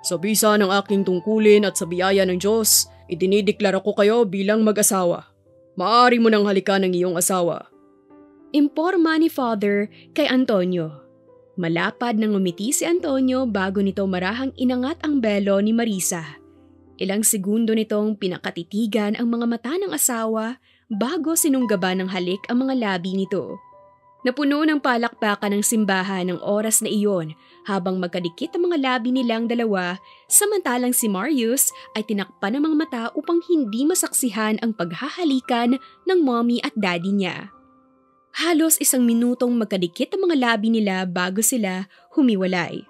Sa bisa ng aking tungkulin at sa biyaya ng Diyos, idinideklara ko kayo bilang mag-asawa. Maaari mo nang halikan ng iyong asawa. Imporma ni Father kay Antonio. Malapad nang umiti si Antonio bago nito marahang inangat ang belo ni Marisa. Ilang segundo nitong pinakatitigan ang mga mata ng asawa bago sinunggaban ng halik ang mga labi nito. Napuno ng palakpakan ng simbahan ng oras na iyon habang magkadikit ang mga labi nilang dalawa, samantalang si Marius ay tinakpan ng mga mata upang hindi masaksihan ang paghahalikan ng mommy at daddy niya. Halos 1 minutong magkadikit ang mga labi nila bago sila humiwalay.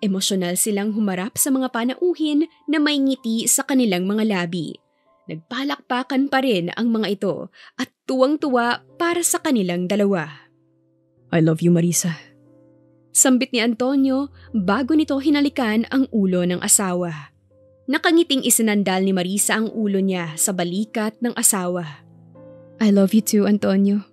Emosyonal silang humarap sa mga panauhin na may ngiti sa kanilang mga labi. Nagpalakpakan pa rin ang mga ito at tuwang-tuwa para sa kanilang dalawa. I love you, Marisa. Sambit ni Antonio bago nito hinalikan ang ulo ng asawa. Nakangiting isinandal ni Marisa ang ulo niya sa balikat ng asawa. I love you too, Antonio.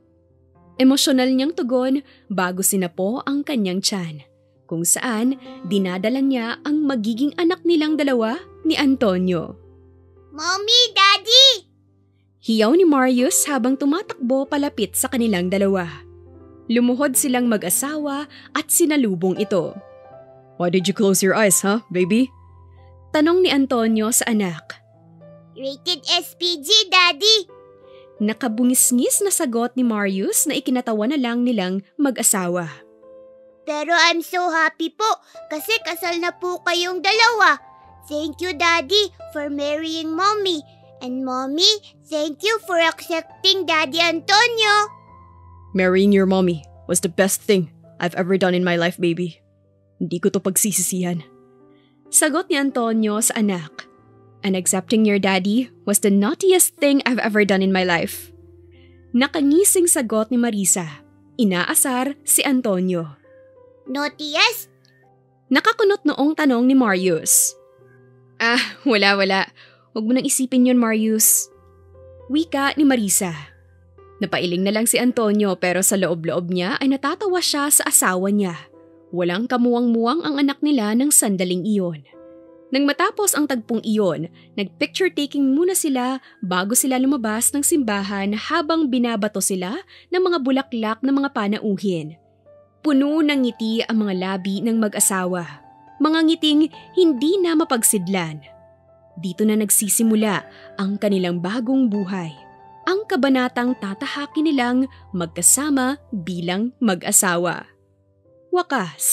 Emosyonal niyang tugon bago sinapo ang kanyang tiyan, kung saan dinadala niya ang magiging anak nilang dalawa ni Antonio. Mommy, Daddy! Hiyaw ni Marius habang tumatakbo palapit sa kanilang dalawa. Lumuhod silang mag-asawa at sinalubong ito. Why did you close your eyes, huh, baby? Tanong ni Antonio sa anak. Rated SPG, Daddy! Nakabungis-ngis na sagot ni Marius na ikinatawa na lang nilang mag-asawa. Pero I'm so happy po kasi kasal na po kayong dalawa. Thank you, Daddy, for marrying Mommy. And Mommy, thank you for accepting Daddy Antonio. Marrying your mommy was the best thing I've ever done in my life, baby. Hindi ko to pagsisisihan. Sagot ni Antonio sa anak. And accepting your daddy was the naughtiest thing I've ever done in my life. Nakangising sagot ni Marisa. Inaasar si Antonio. Naughtiest? Nakakunot noong tanong ni Marius. Wala. Huwag mo nang isipin yun, Marius. Wika ni Marisa. Napailing na lang si Antonio pero sa loob-loob niya ay natatawa siya sa asawa niya. Walang kamuwang-muwang ang anak nila ng sandaling iyon. Nang matapos ang tagpong iyon, nag-picture taking muna sila bago sila lumabas ng simbahan habang binabato sila ng mga bulaklak ng mga panauhin. Puno ng ngiti ang mga labi ng mag-asawa. Mga ngiting hindi na mapagsidlan. Dito na nagsisimula ang kanilang bagong buhay. Ang kabanatang tatahakin nilang magkasama bilang mag-asawa. Wakas.